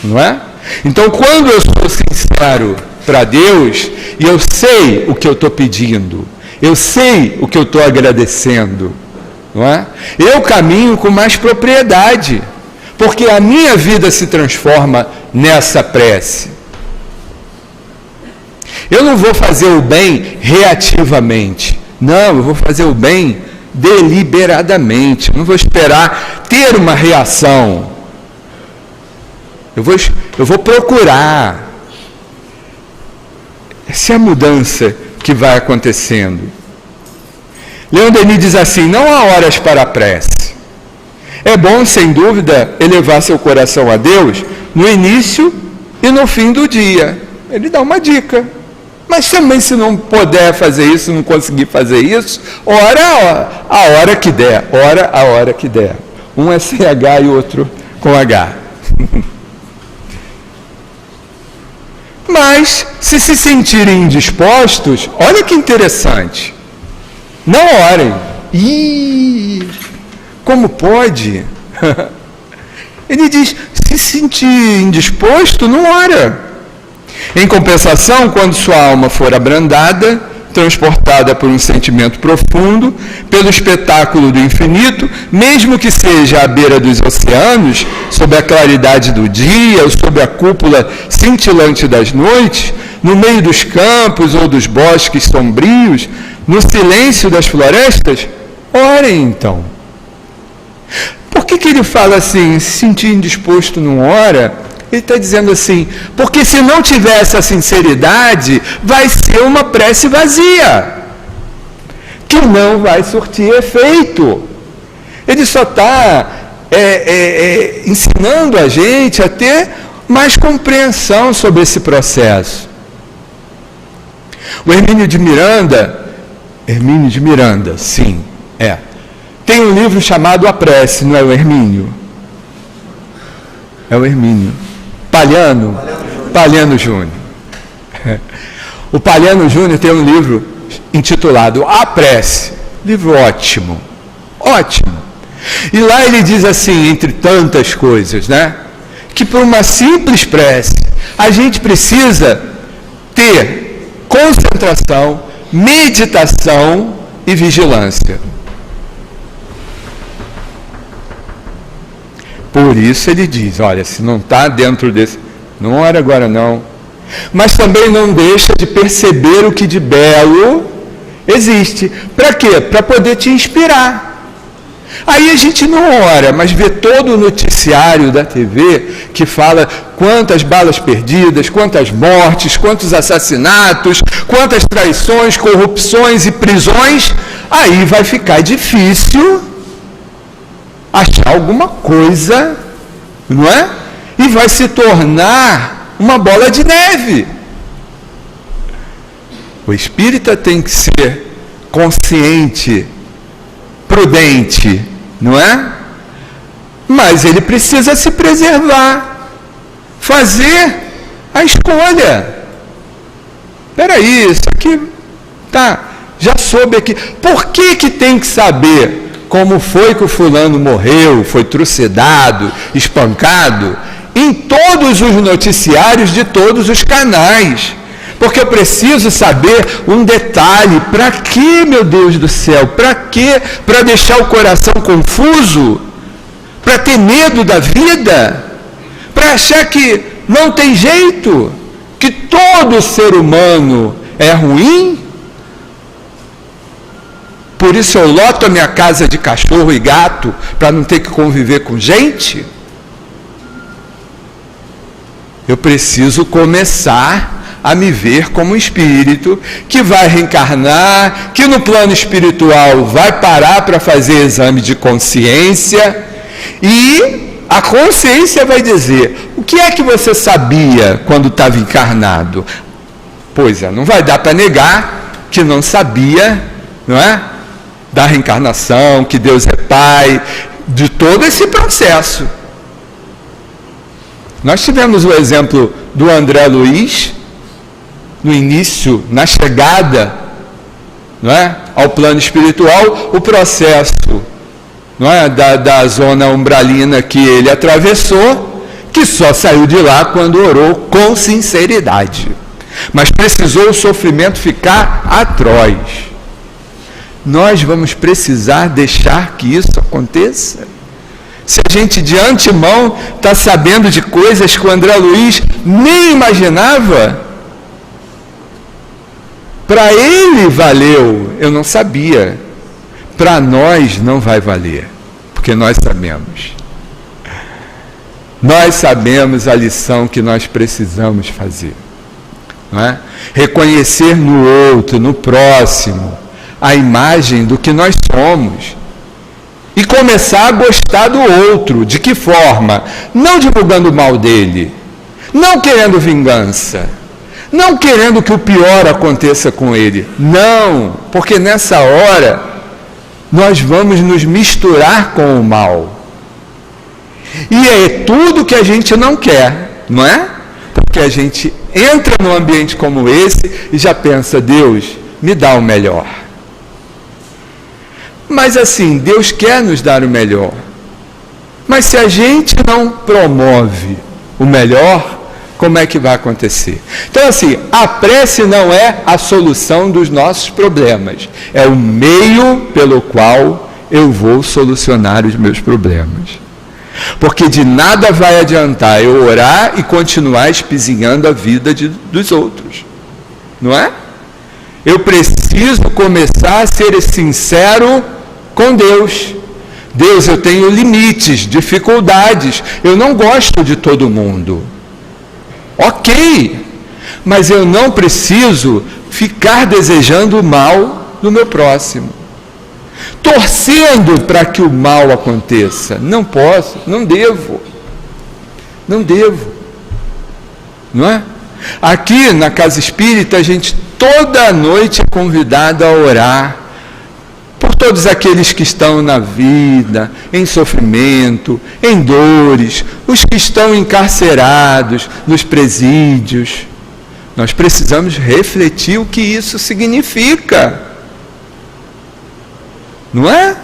não é? Então, quando eu sou sincero para Deus, e eu sei o que eu estou pedindo, eu sei o que eu estou agradecendo, não é? Eu caminho com mais propriedade, porque a minha vida se transforma nessa prece. Eu não vou fazer o bem reativamente, não, eu vou fazer o bem deliberadamente, não vou esperar ter uma reação, eu vou procurar. Essa é a mudança que vai acontecendo. Leon Denis diz assim: não há horas para a prece. É bom, sem dúvida, elevar seu coração a Deus no início e no fim do dia. Ele dá uma dica. Mas também, se não puder fazer isso, não conseguir fazer isso, ora a hora que der. Ora a hora que der. Um é sem H e o outro com H. Mas, se sentirem indispostos, olha que interessante. Não orem. Ih, como pode? Ele diz, se sentir indisposto, não ora. Em compensação, quando sua alma for abrandada, transportada por um sentimento profundo, pelo espetáculo do infinito, mesmo que seja à beira dos oceanos, sob a claridade do dia ou sob a cúpula cintilante das noites, no meio dos campos ou dos bosques sombrios, no silêncio das florestas, orem então. Por que ele fala assim, se sentir indisposto não ora? Ele está dizendo assim, porque se não tiver essa sinceridade, vai ser uma prece vazia, que não vai surtir efeito. Ele só está ensinando a gente a ter mais compreensão sobre esse processo. O Hermínio de Miranda, sim, tem um livro chamado A Prece, não é o Hermínio? É o Hermínio. Palhano Júnior. O Palhano Júnior tem um livro intitulado A Prece. Livro ótimo. Ótimo. E lá ele diz assim, entre tantas coisas, né? Que por uma simples prece, a gente precisa ter concentração, meditação e vigilância. Por isso ele diz, olha, se não está dentro desse, não ora agora não. Mas também não deixa de perceber o que de belo existe. Para quê? Para poder te inspirar. Aí a gente não ora, mas vê todo o noticiário da TV que fala quantas balas perdidas, quantas mortes, quantos assassinatos, quantas traições, corrupções e prisões. Aí vai ficar difícil achar alguma coisa, não é? E vai se tornar uma bola de neve. O espírita tem que ser consciente, prudente, não é? Mas ele precisa se preservar, fazer a escolha. Espera aí, isso aqui tá, já soube aqui. Por que tem que saber como foi que o fulano morreu, foi trucidado, espancado, em todos os noticiários de todos os canais? Porque eu preciso saber um detalhe. Para quê, meu Deus do céu? Para quê? Para deixar o coração confuso? Para ter medo da vida? Para achar que não tem jeito? Que todo ser humano é ruim? Por isso eu loto a minha casa de cachorro e gato, para não ter que conviver com gente? Eu preciso começar a me ver como um espírito que vai reencarnar, que no plano espiritual vai parar para fazer exame de consciência, e a consciência vai dizer, o que é que você sabia quando estava encarnado? Pois é, não vai dar para negar que não sabia, não é? Da reencarnação, que Deus é Pai, de todo esse processo. Nós tivemos o exemplo do André Luiz, no início, na chegada, não é, ao plano espiritual, o processo, não é, da zona umbralina que ele atravessou, que só saiu de lá quando orou com sinceridade. Mas precisou o sofrimento ficar atroz. Nós vamos precisar deixar que isso aconteça? Se a gente de antemão está sabendo de coisas que o André Luiz nem imaginava, para ele valeu, eu não sabia. Para nós não vai valer, porque nós sabemos. Nós sabemos a lição que nós precisamos fazer. Não é? Reconhecer no outro, no próximo, a imagem do que nós somos. E começar a gostar do outro. De que forma? Não divulgando o mal dele. Não querendo vingança. Não querendo que o pior aconteça com ele. Não, porque nessa hora nós vamos nos misturar com o mal. E é tudo que a gente não quer, não é? Porque a gente entra num ambiente como esse e já pensa, Deus, me dá o melhor. Mas assim, Deus quer nos dar o melhor. Mas se a gente não promove o melhor, como é que vai acontecer? Então, assim, a prece não é a solução dos nossos problemas, é o meio pelo qual eu vou solucionar os meus problemas. Porque de nada vai adiantar eu orar e continuar espizinhando a vida dos outros, não é? Eu preciso começar a ser sincero com Deus. Deus, eu tenho limites, dificuldades, eu não gosto de todo mundo. Ok, mas eu não preciso ficar desejando o mal no meu próximo, torcendo para que o mal aconteça. Não posso, não devo, não é? Aqui na Casa Espírita, a gente toda noite é convidado a orar por todos aqueles que estão na vida, em sofrimento, em dores, os que estão encarcerados nos presídios. Nós precisamos refletir o que isso significa. Não é?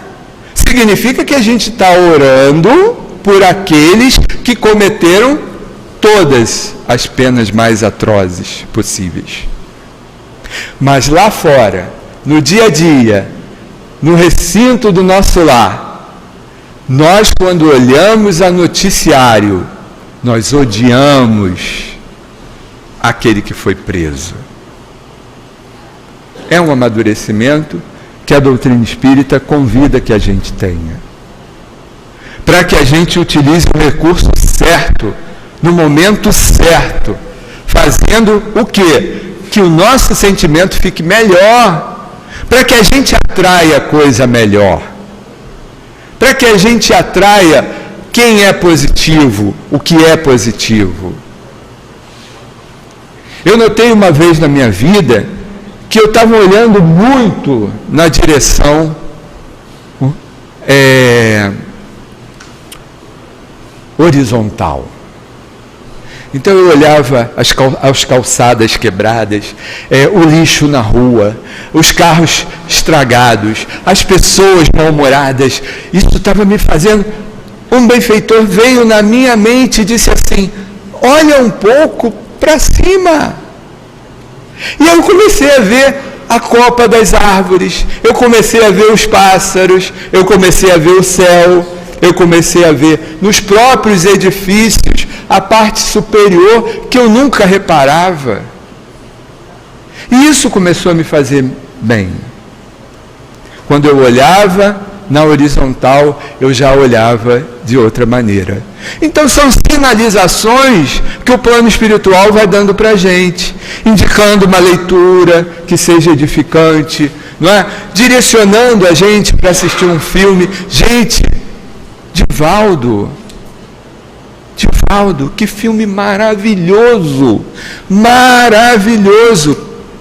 Significa que a gente está orando por aqueles que cometeram todas as penas mais atrozes possíveis. Mas lá fora, no dia a dia, no recinto do nosso lar, nós, quando olhamos a noticiário, nós odiamos aquele que foi preso. É um amadurecimento que a doutrina espírita convida que a gente tenha, para que a gente utilize o recurso certo, no momento certo, fazendo o quê? Que o nosso sentimento fique melhor, para que a gente atraia coisa melhor, para que a gente atraia quem é positivo, o que é positivo. Eu notei uma vez na minha vida que eu estava olhando muito na direção horizontal. Então eu olhava as calçadas quebradas, o lixo na rua, os carros estragados, as pessoas mal-humoradas. Isso estava me fazendo... Um benfeitor veio na minha mente e disse assim: olha um pouco para cima. E eu comecei a ver a copa das árvores, eu comecei a ver os pássaros, eu comecei a ver o céu, eu comecei a ver nos próprios edifícios a parte superior que eu nunca reparava. E isso começou a me fazer bem. Quando eu olhava na horizontal, eu já olhava de outra maneira. Então são sinalizações que o plano espiritual vai dando para a gente, indicando uma leitura que seja edificante, não é? Direcionando a gente para assistir um filme. Gente, Divaldo, que filme maravilhoso,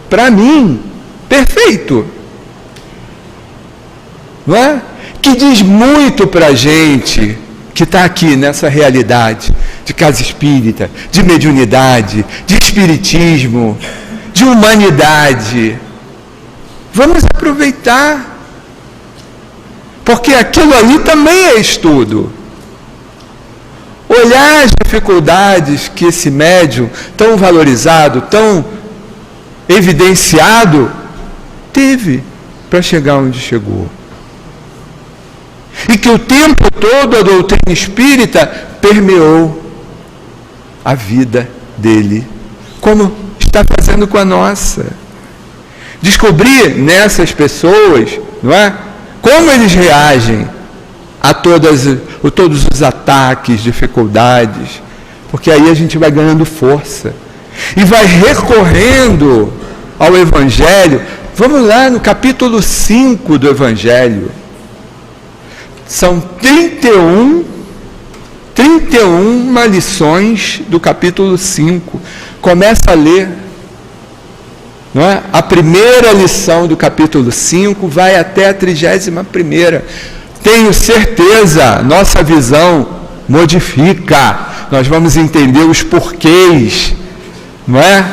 para mim, perfeito, não é? Que diz muito para a gente que está aqui nessa realidade de casa espírita, de mediunidade, de espiritismo, de humanidade. Vamos aproveitar, porque aquilo ali também é estudo. Olhar as dificuldades que esse médium tão valorizado, tão evidenciado, teve para chegar onde chegou. E que o tempo todo a doutrina espírita permeou a vida dele, como está fazendo com a nossa. Descobrir nessas pessoas, não é? Como eles reagem a todos os ataques, dificuldades, porque aí a gente vai ganhando força e vai recorrendo ao Evangelho. Vamos lá no capítulo 5 do Evangelho. São 31 lições do capítulo 5. Começa a ler, não é? A primeira lição do capítulo 5 vai até a 31ª. Tenho certeza, nossa visão modifica. Nós vamos entender os porquês, não é?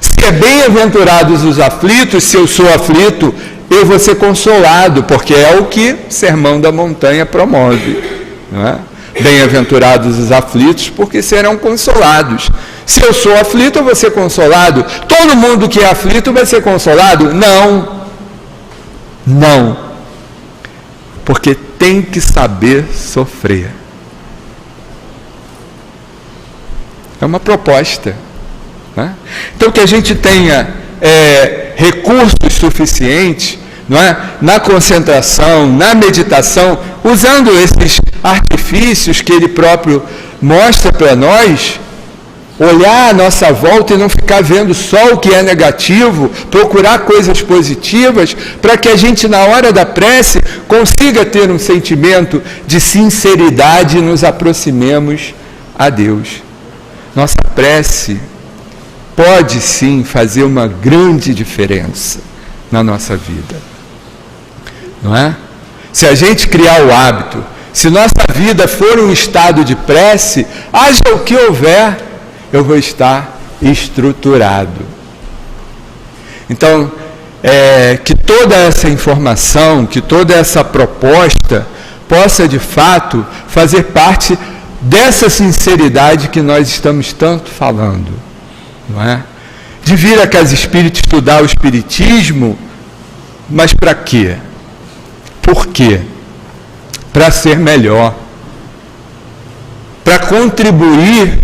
Se é bem-aventurados os aflitos, se eu sou aflito, eu vou ser consolado, porque é o que o Sermão da Montanha promove, não é? Bem-aventurados os aflitos, porque serão consolados. Se eu sou aflito, eu vou ser consolado. Todo mundo que é aflito vai ser consolado? Não. Não. Porque tem que saber sofrer. É uma proposta. Né? Então, que a gente tenha recursos suficientes, não é? Na concentração, na meditação, usando esses artifícios que ele próprio mostra para nós, olhar à nossa volta e não ficar vendo só o que é negativo, procurar coisas positivas, para que a gente, na hora da prece, consiga ter um sentimento de sinceridade e nos aproximemos a Deus. Nossa prece pode sim fazer uma grande diferença na nossa vida, não é? Se a gente criar o hábito, se nossa vida for um estado de prece, haja o que houver, eu vou estar estruturado. Então, que toda essa informação, que toda essa proposta possa de fato fazer parte dessa sinceridade que nós estamos tanto falando, não é? De vir a Casa Espírita estudar o Espiritismo, mas para quê? Por quê? Para ser melhor, para contribuir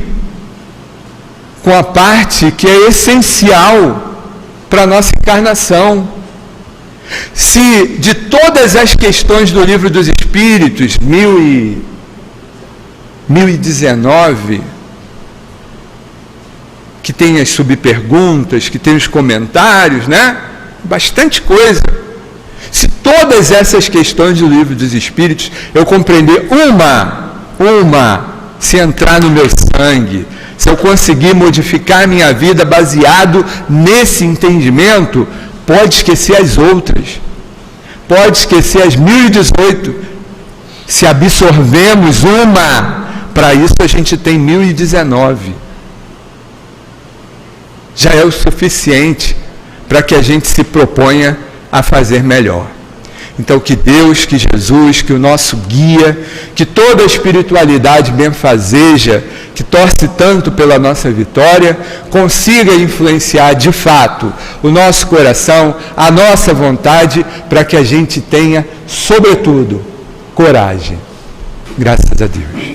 com a parte que é essencial para a nossa encarnação. Se de todas as questões do Livro dos Espíritos, 1019, que tem as subperguntas, que tem os comentários, né? Bastante coisa. Se todas essas questões do Livro dos Espíritos eu compreender se entrar no meu sangue, se eu conseguir modificar minha vida baseado nesse entendimento, pode esquecer as outras, pode esquecer as 1018. Se absorvemos para isso a gente tem 1019. Já é o suficiente para que a gente se proponha a fazer melhor. Então, que Deus, que Jesus, que o nosso guia, que toda a espiritualidade benfazeja, que torce tanto pela nossa vitória, consiga influenciar de fato o nosso coração, a nossa vontade, para que a gente tenha, sobretudo, coragem. Graças a Deus.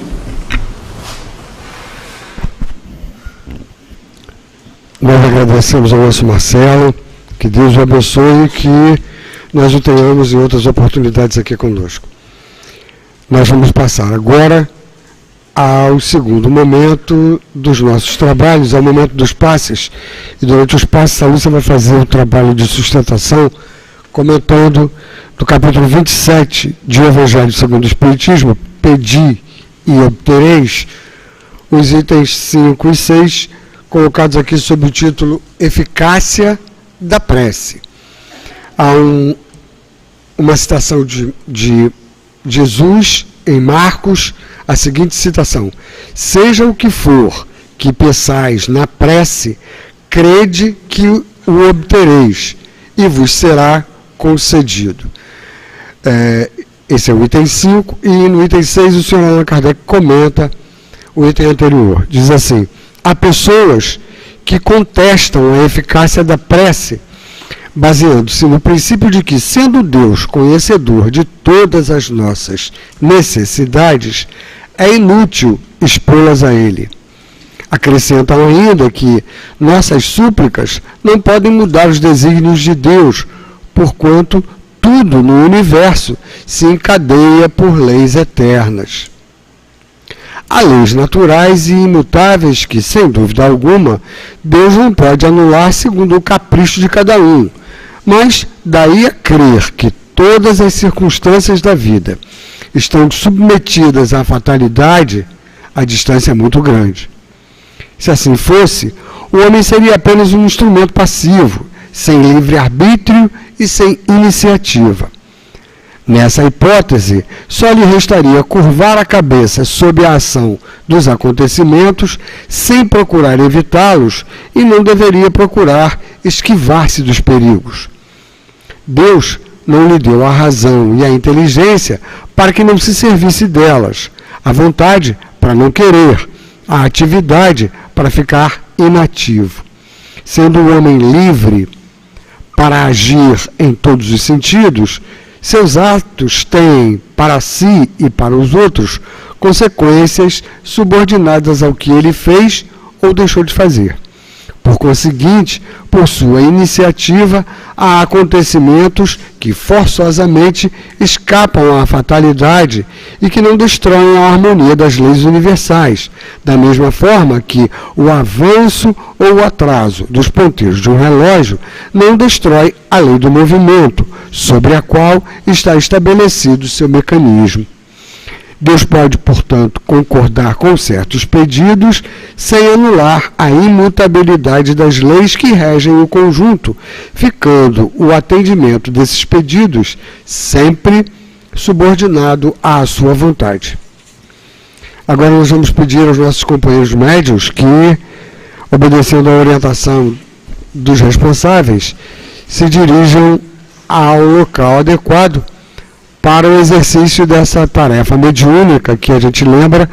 Nós agradecemos ao nosso Marcelo, que Deus o abençoe e que nós o tenhamos em outras oportunidades aqui conosco. Nós vamos passar agora ao segundo momento dos nossos trabalhos, ao momento dos passes. E durante os passes a Lúcia vai fazer o trabalho de sustentação, comentando do capítulo 27 de O Evangelho segundo o Espiritismo, Pedi e obtereis, os itens 5 e 6, colocados aqui sob o título Eficácia da Prece. Há uma citação de Jesus em Marcos, a seguinte citação: seja o que for que peçais na prece, crede que o obtereis e vos será concedido. Esse é o item 5, e no item 6 o senhor Allan Kardec comenta o item anterior. Diz assim: há pessoas que contestam a eficácia da prece, baseando-se no princípio de que, sendo Deus conhecedor de todas as nossas necessidades, é inútil expô-las a Ele. Acrescentam ainda que nossas súplicas não podem mudar os desígnios de Deus, porquanto tudo no universo se encadeia por leis eternas. Há leis naturais e imutáveis que, sem dúvida alguma, Deus não pode anular segundo o capricho de cada um. Mas daí a crer que todas as circunstâncias da vida estão submetidas à fatalidade, a distância é muito grande. Se assim fosse, o homem seria apenas um instrumento passivo, sem livre-arbítrio e sem iniciativa. Nessa hipótese, só lhe restaria curvar a cabeça sob a ação dos acontecimentos, sem procurar evitá-los, e não deveria procurar esquivar-se dos perigos. Deus não lhe deu a razão e a inteligência para que não se servisse delas, A vontade para não querer, a atividade para ficar inativo. Sendo o homem livre para agir em todos os sentidos, seus atos têm para si e para os outros consequências subordinadas ao que ele fez ou deixou de fazer. Por conseguinte, por sua iniciativa, há acontecimentos que forçosamente escapam à fatalidade e que não destroem a harmonia das leis universais, da mesma forma que o avanço ou o atraso dos ponteiros de um relógio não destrói a lei do movimento, sobre a qual está estabelecido seu mecanismo. Deus pode, portanto, concordar com certos pedidos sem anular a imutabilidade das leis que regem o conjunto, ficando o atendimento desses pedidos sempre subordinado à sua vontade. Agora nós vamos pedir aos nossos companheiros médiuns que, obedecendo à orientação dos responsáveis, se dirijam ao local adequado para o exercício dessa tarefa mediúnica, que a gente lembra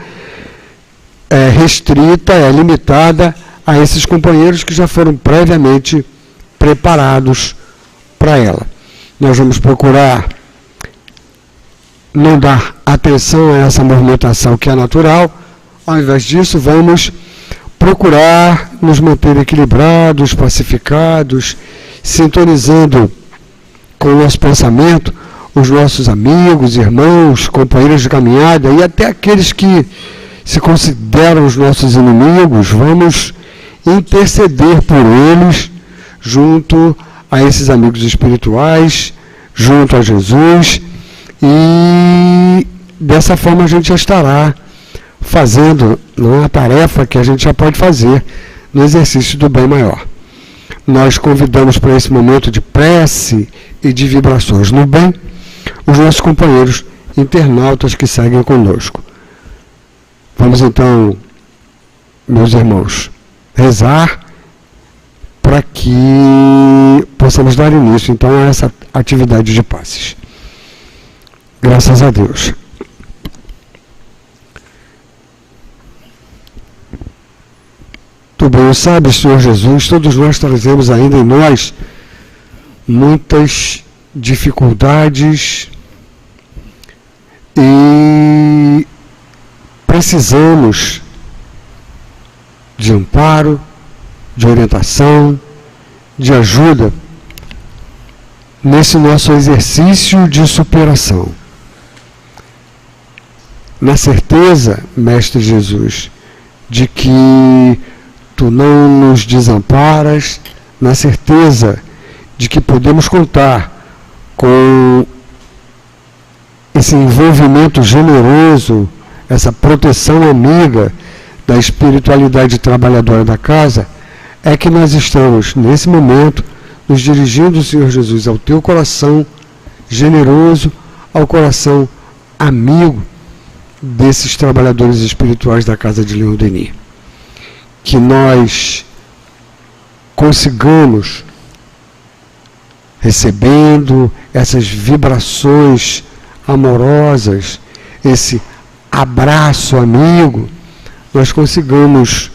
é restrita, é limitada a esses companheiros que já foram previamente preparados para ela. Nós vamos procurar não dar atenção a essa movimentação que é natural, ao invés disso vamos procurar nos manter equilibrados, pacificados, sintonizando com o nosso pensamento os nossos amigos, irmãos, companheiros de caminhada e até aqueles que se consideram os nossos inimigos. Vamos interceder por eles junto a esses amigos espirituais, junto a Jesus, e dessa forma a gente já estará fazendo uma tarefa que a gente já pode fazer no exercício do bem maior. Nós convidamos para esse momento de prece e de vibrações no bem os nossos companheiros internautas que seguem conosco. Vamos então, meus irmãos, rezar para que possamos dar início então a essa atividade de passes. Graças a Deus. Tu bem o sabes, Senhor Jesus, todos nós trazemos ainda em nós muitas dificuldades e precisamos de amparo, de orientação, de ajuda nesse nosso exercício de superação. Na certeza, Mestre Jesus, de que Tu não nos desamparas, na certeza de que podemos contar com esse envolvimento generoso, essa proteção amiga da espiritualidade trabalhadora da casa, é que nós estamos, nesse momento, nos dirigindo, Senhor Jesus, ao Teu coração generoso, ao coração amigo desses trabalhadores espirituais da Casa de Leon Denis. Que nós consigamos, recebendo essas vibrações amorosas, esse abraço amigo, nós consigamos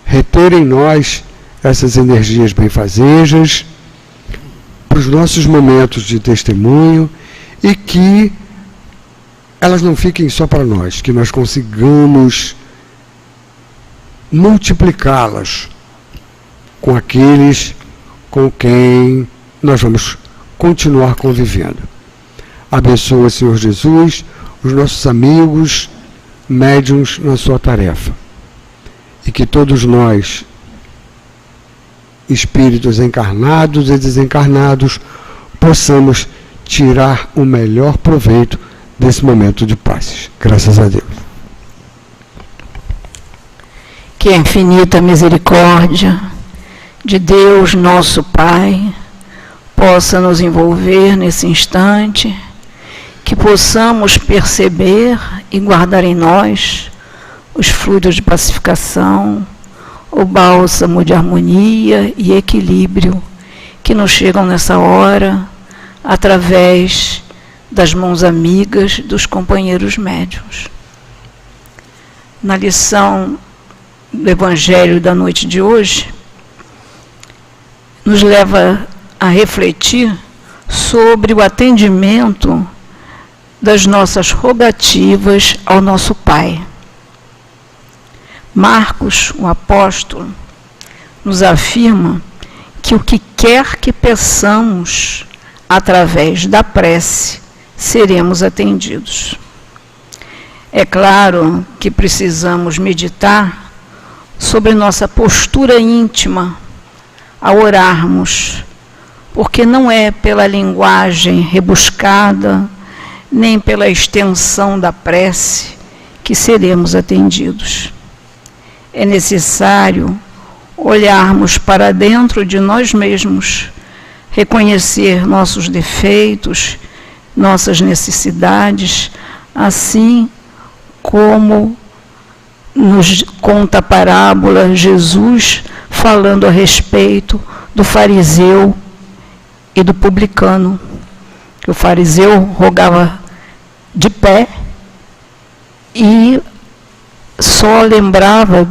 reter em nós essas energias benfazejas para os nossos momentos de testemunho e que elas não fiquem só para nós, que nós consigamos multiplicá-las com aqueles com quem nós vamos continuar convivendo. Abençoa, Senhor Jesus, os nossos amigos, médiuns na sua tarefa. E que todos nós, espíritos encarnados e desencarnados, possamos tirar o melhor proveito desse momento de paz. Graças a Deus. Que a infinita misericórdia de Deus, nosso Pai, possa nos envolver nesse instante, que possamos perceber e guardar em nós os fluidos de pacificação, o bálsamo de harmonia e equilíbrio que nos chegam nessa hora através das mãos amigas dos companheiros médiuns. na lição do Evangelho da noite de hoje, nos leva a refletir sobre o atendimento das nossas rogativas ao nosso Pai. Marcos, o apóstolo, nos afirma que o que quer que peçamos através da prece, seremos atendidos. É claro que precisamos meditar sobre nossa postura íntima ao orarmos, porque não é pela linguagem rebuscada, nem pela extensão da prece que seremos atendidos. É necessário olharmos para dentro de nós mesmos, reconhecer nossos defeitos, nossas necessidades, assim como nos conta a parábola Jesus falando a respeito do fariseu e do publicano. O fariseu rogava de pé e só lembrava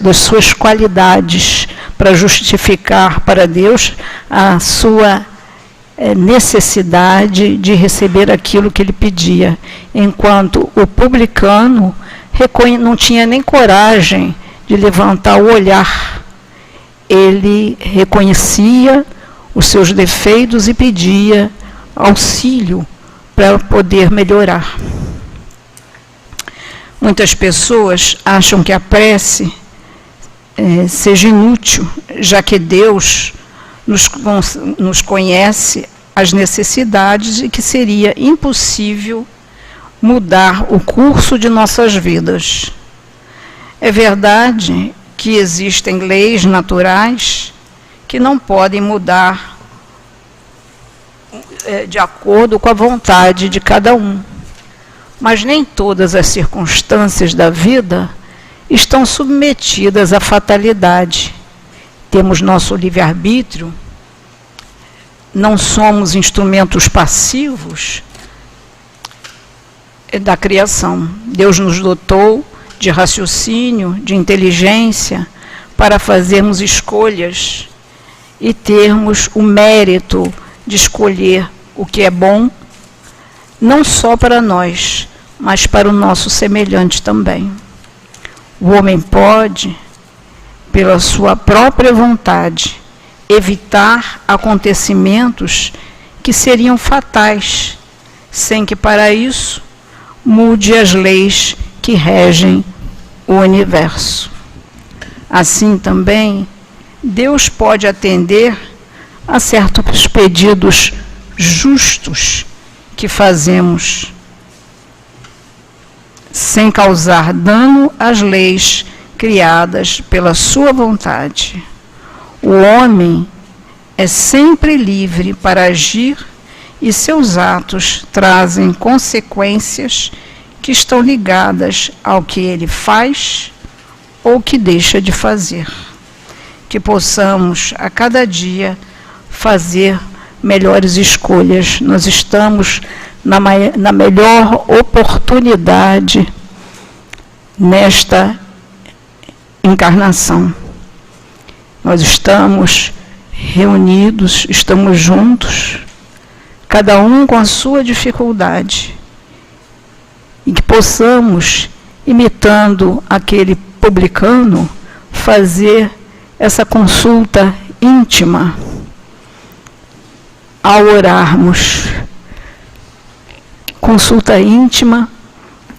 das suas qualidades para justificar para Deus a sua necessidade de receber aquilo que ele pedia, enquanto o publicano não tinha nem coragem de levantar o olhar. Ele reconhecia os seus defeitos e pedia auxílio para poder melhorar. Muitas pessoas acham que a prece seja inútil, já que Deus nos conhece as necessidades e que seria impossível mudar o curso de nossas vidas. É verdade que existem leis naturais que não podem mudar de acordo com a vontade de cada um. Mas nem todas as circunstâncias da vida estão submetidas à fatalidade. Temos nosso livre-arbítrio, não somos instrumentos passivos da criação. Deus nos dotou de raciocínio, de inteligência, para fazermos escolhas e termos o mérito de escolher o que é bom, não só para nós, mas para o nosso semelhante também. O homem pode, pela sua própria vontade, evitar acontecimentos que seriam fatais, sem que para isso mude as leis que regem o universo. Assim também, Deus pode atender a certos pedidos justos que fazemos, sem causar dano às leis criadas pela sua vontade. O homem é sempre livre para agir e seus atos trazem consequências que estão ligadas ao que ele faz ou que deixa de fazer. Que possamos a cada dia fazer melhores escolhas. Nós estamos na melhor oportunidade nesta encarnação. Nós estamos reunidos, estamos juntos, cada um com a sua dificuldade, e que possamos, imitando aquele publicano, fazer essa consulta íntima ao orarmos. Consulta íntima,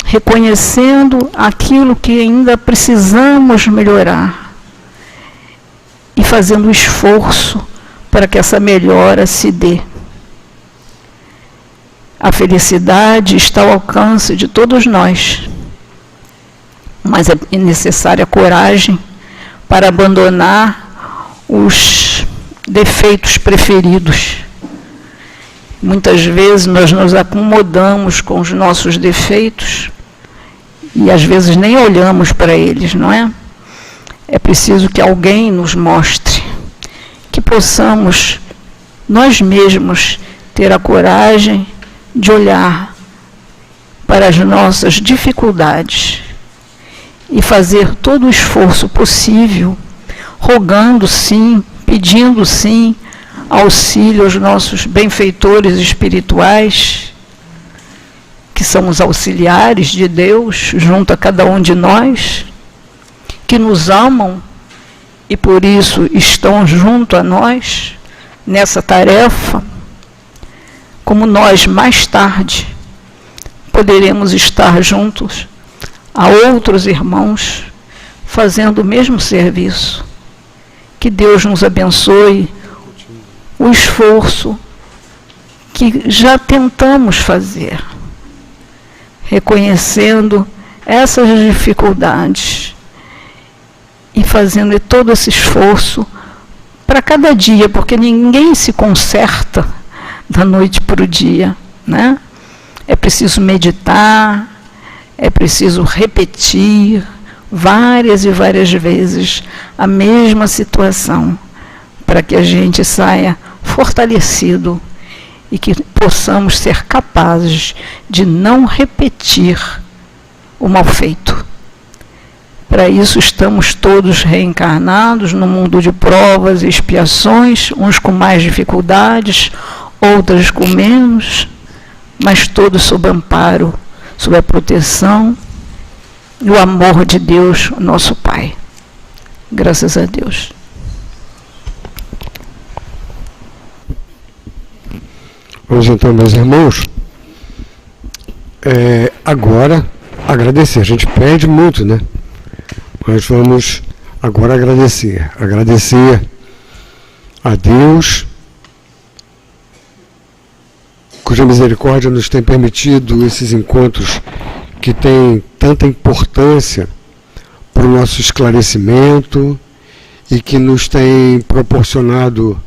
reconhecendo aquilo que ainda precisamos melhorar e fazendo esforço para que essa melhora se dê. A felicidade está ao alcance de todos nós, mas é necessária coragem para abandonar os defeitos preferidos. Muitas vezes nós nos acomodamos com os nossos defeitos e às vezes nem olhamos para eles, não é? É preciso que alguém nos mostre, que possamos nós mesmos ter a coragem de olhar para as nossas dificuldades e fazer todo o esforço possível, rogando sim, pedindo sim, auxílio aos nossos benfeitores espirituais, que são os auxiliares de Deus, junto a cada um de nós, que nos amam e por isso estão junto a nós nessa tarefa, como nós mais tarde poderemos estar juntos a outros irmãos fazendo o mesmo serviço. Que Deus nos abençoe o esforço que já tentamos fazer, reconhecendo essas dificuldades e fazendo todo esse esforço para cada dia, porque ninguém se conserta da noite para o dia, né? É preciso meditar, é preciso repetir várias e várias vezes a mesma situação, para que a gente saia fortalecido e que possamos ser capazes de não repetir o mal feito. Para isso estamos todos reencarnados no mundo de provas e expiações, uns com mais dificuldades, outras com menos, mas todos sob amparo, sob a proteção e o amor de Deus, nosso Pai. Graças a Deus. Vamos então, meus irmãos, agora agradecer. A gente pede muito, né? Mas vamos agora agradecer. Agradecer a Deus, cuja misericórdia nos tem permitido esses encontros que têm tanta importância para o nosso esclarecimento e que nos tem proporcionado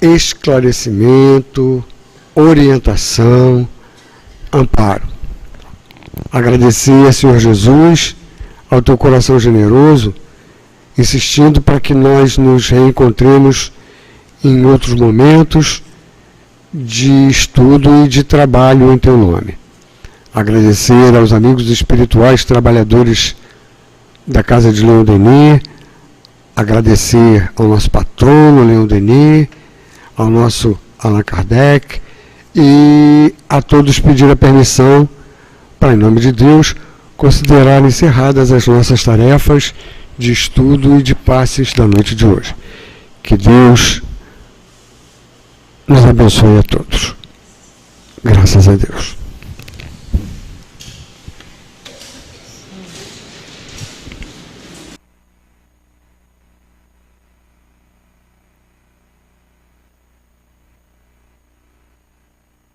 esclarecimento, orientação, amparo. Agradecer, Senhor Jesus, ao teu coração generoso, insistindo para que nós nos reencontremos em outros momentos de estudo e de trabalho em teu nome. Agradecer aos amigos espirituais trabalhadores da Casa de Leon Denis, agradecer ao nosso patrono Leon Denis, ao nosso Allan Kardec, e a todos pedir a permissão para, em nome de Deus, considerar encerradas as nossas tarefas de estudo e de passes da noite de hoje. Que Deus nos abençoe a todos. Graças a Deus.